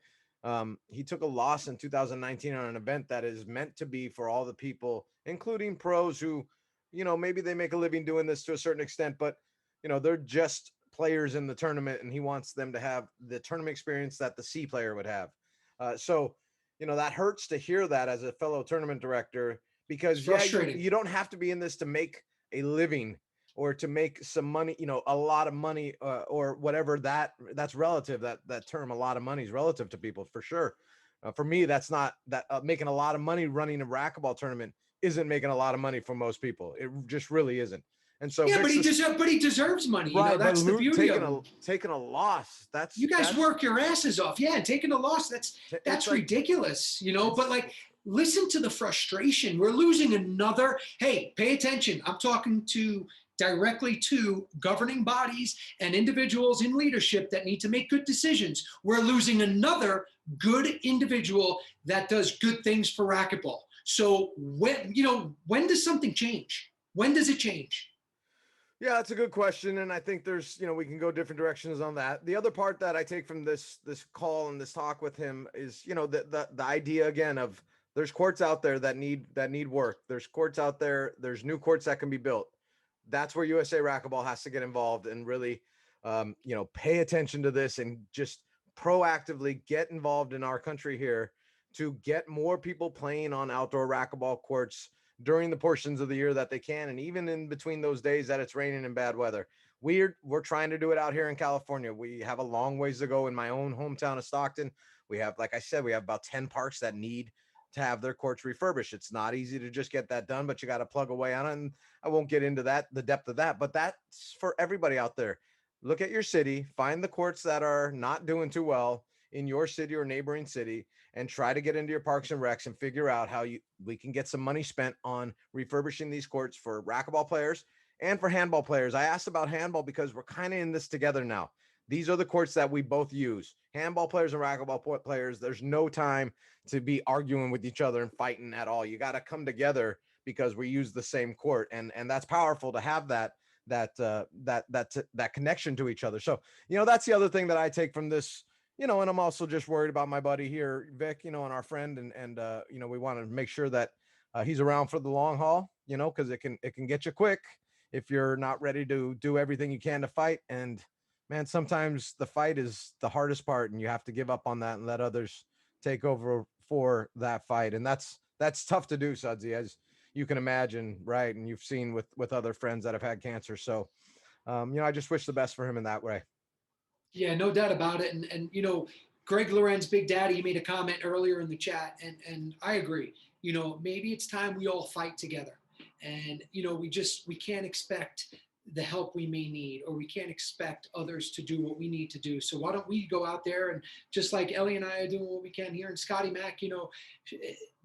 he took a loss in 2019 on an event that is meant to be for all the people, including pros who, maybe they make a living doing this to a certain extent, but they're just players in the tournament, and he wants them to have the tournament experience that the C player would have. So, that hurts to hear that as a fellow tournament director, because you don't have to be in this to make a living or to make some money, a lot of money, or whatever that's relative. That term, a lot of money, is relative to people for sure. For me, that's not that making a lot of money running a racquetball tournament isn't making a lot of money for most people. It just really isn't. And so, yeah, but he deserves money. Right, That's the beauty of it. Taking a loss. You guys work your asses off. Yeah, and taking a loss, that's ridiculous. But like, listen to the frustration. We're losing another. Hey, pay attention. I'm talking directly to governing bodies and individuals in leadership that need to make good decisions. We're losing another good individual that does good things for racquetball. So when does something change? When does it change? Yeah, that's a good question. And I think there's, we can go different directions on that. The other part that I take from this call and this talk with him is, the idea again of there's courts out there that need work. There's courts out there. There's new courts that can be built. That's where USA Racquetball has to get involved and really, pay attention to this and just proactively get involved in our country here to get more people playing on outdoor racquetball courts during the portions of the year that they can, and even in between those days that it's raining and bad weather. We're trying to do it out here in California. We have a long ways to go in my own hometown of Stockton. We have, like I said, we have about 10 parks that need to have their courts refurbished. It's not easy to just get that done, but you got to plug away on it. And I won't get into the depth of that, but that's for everybody out there. Look at your city, find the courts that are not doing too well in your city or neighboring city, and try to get into your parks and recs and figure out how we can get some money spent on refurbishing these courts for racquetball players and for handball players. I asked about handball because we're kind of in this together now. These are the courts that we both use. Handball players and racquetball players, there's no time to be arguing with each other and fighting at all. You got to come together because we use the same court, and that's powerful to have that connection to each other. So, that's the other thing that I take from this. And I'm also just worried about my buddy here, Vic, and our friend, and we want to make sure that he's around for the long haul, because it can get you quick if you're not ready to do everything you can to fight. And man, sometimes the fight is the hardest part, and you have to give up on that and let others take over for that fight. And that's tough to do, Sudsy, as you can imagine, right? And you've seen with other friends that have had cancer. So, I just wish the best for him in that way. Yeah, no doubt about it. And Greg Lorenz, Big Daddy, he made a comment earlier in the chat, and I agree. Maybe it's time we all fight together. And, we can't expect the help we may need, or we can't expect others to do what we need to do. So why don't we go out there and, just like Ellie and I are doing what we can here, and Scotty Mack,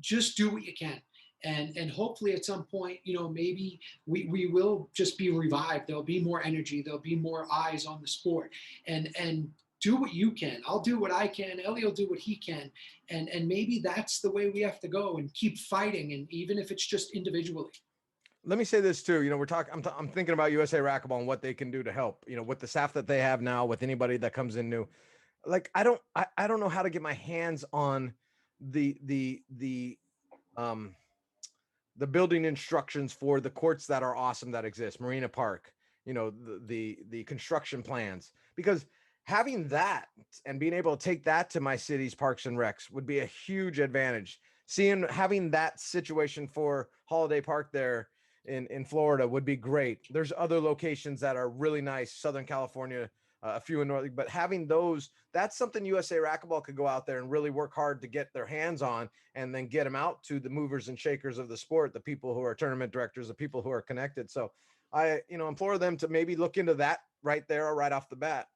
just do what you can. And hopefully at some point, maybe we will just be revived. There'll be more energy. There'll be more eyes on the sport. And do what you can. I'll do what I can. Ellie will do what he can. And maybe that's the way we have to go, and keep fighting. And even if it's just individually. Let me say this too. We're talking. I'm thinking about USA Racquetball and what they can do to help. With the staff that they have now, with anybody that comes in new. Like I don't know how to get my hands on the building instructions for the courts that are awesome that exist, Marina Park, the construction plans, because having that and being able to take that to my city's parks and recs would be a huge advantage. Having that situation for Holiday Park there in Florida would be great. There's other locations that are really nice, Southern California, a few in North, but having those, that's something USA Racquetball could go out there and really work hard to get their hands on, and then get them out to the movers and shakers of the sport, the people who are tournament directors, the people who are connected. So I, implore them to maybe look into that right there, right off the bat.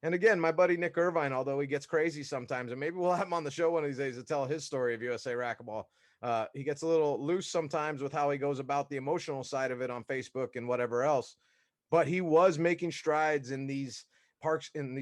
And again, my buddy Nick Irvine, although he gets crazy sometimes, and maybe we'll have him on the show one of these days to tell his story of USA Racquetball. He gets a little loose sometimes with how he goes about the emotional side of it on Facebook and whatever else. But he was making strides in these parks and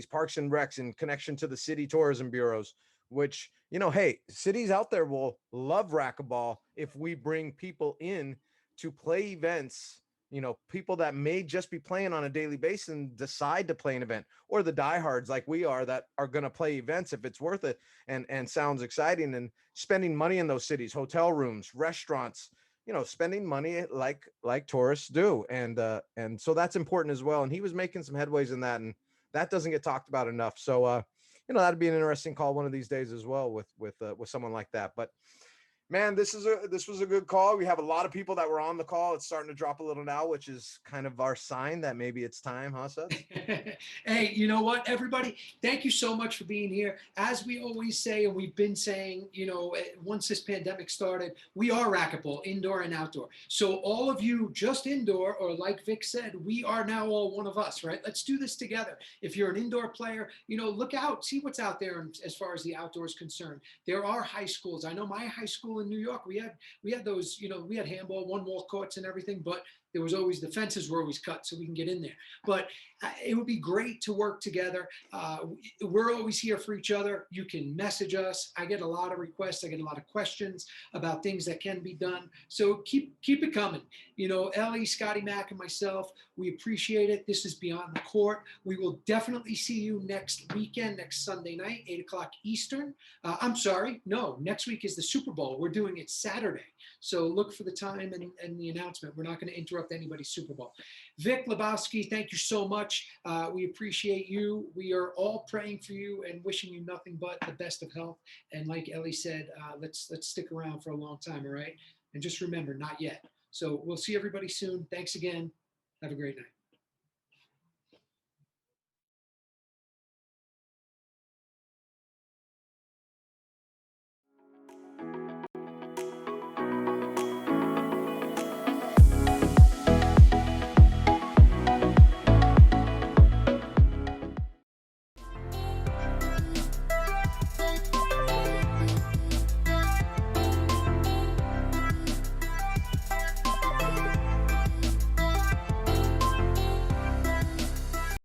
recs in connection to the city tourism bureaus, which, you know, hey, cities out there will love racquetball if we bring people in to play events, you know, people that may just be playing on a daily basis and decide to play an event, or the diehards like we are that are going to play events if it's worth it and sounds exciting, and spending money in those cities, hotel rooms, restaurants, you know, spending money like tourists do. And so that's important as well. And he was making some headways in that, and that doesn't get talked about enough. So you know, that'd be an interesting call one of these days as well with someone like that. But man, this was a good call. We have a lot of people that were on the call. It's starting to drop a little now, which is kind of our sign that maybe it's time, huh, Seth? Hey, you know what, everybody? Thank you so much for being here. As we always say, and we've been saying, you know, once this pandemic started, we are Racquetball, indoor and outdoor. So all of you just indoor, or like Vic said, we are now all one of us, right? Let's do this together. If you're an indoor player, you know, look out, see what's out there as far as the outdoors concerned. There are high schools. I know my high school in New York, we had those, you know, we had handball, one wall courts and everything, but there was always, the fences were always cut so we can get in there. But it would be great to work together. We're always here for each other. You can message us. I get a lot of requests. I get a lot of questions about things that can be done. So keep it coming. You know, Ellie, Scotty Mack, and myself, we appreciate it. This is Beyond the Court. We will definitely see you next weekend, next Sunday night, 8 o'clock Eastern. I'm sorry, no, next week is the Super Bowl. We're doing it Saturday. So look for the time and the announcement. We're not going to interrupt anybody's Super Bowl. Vic Liebofsky, thank you so much. We appreciate you. We are all praying for you and wishing you nothing but the best of health. And like Ellie said, let's stick around for a long time, all right? And just remember, not yet. So we'll see everybody soon. Thanks again. Have a great night.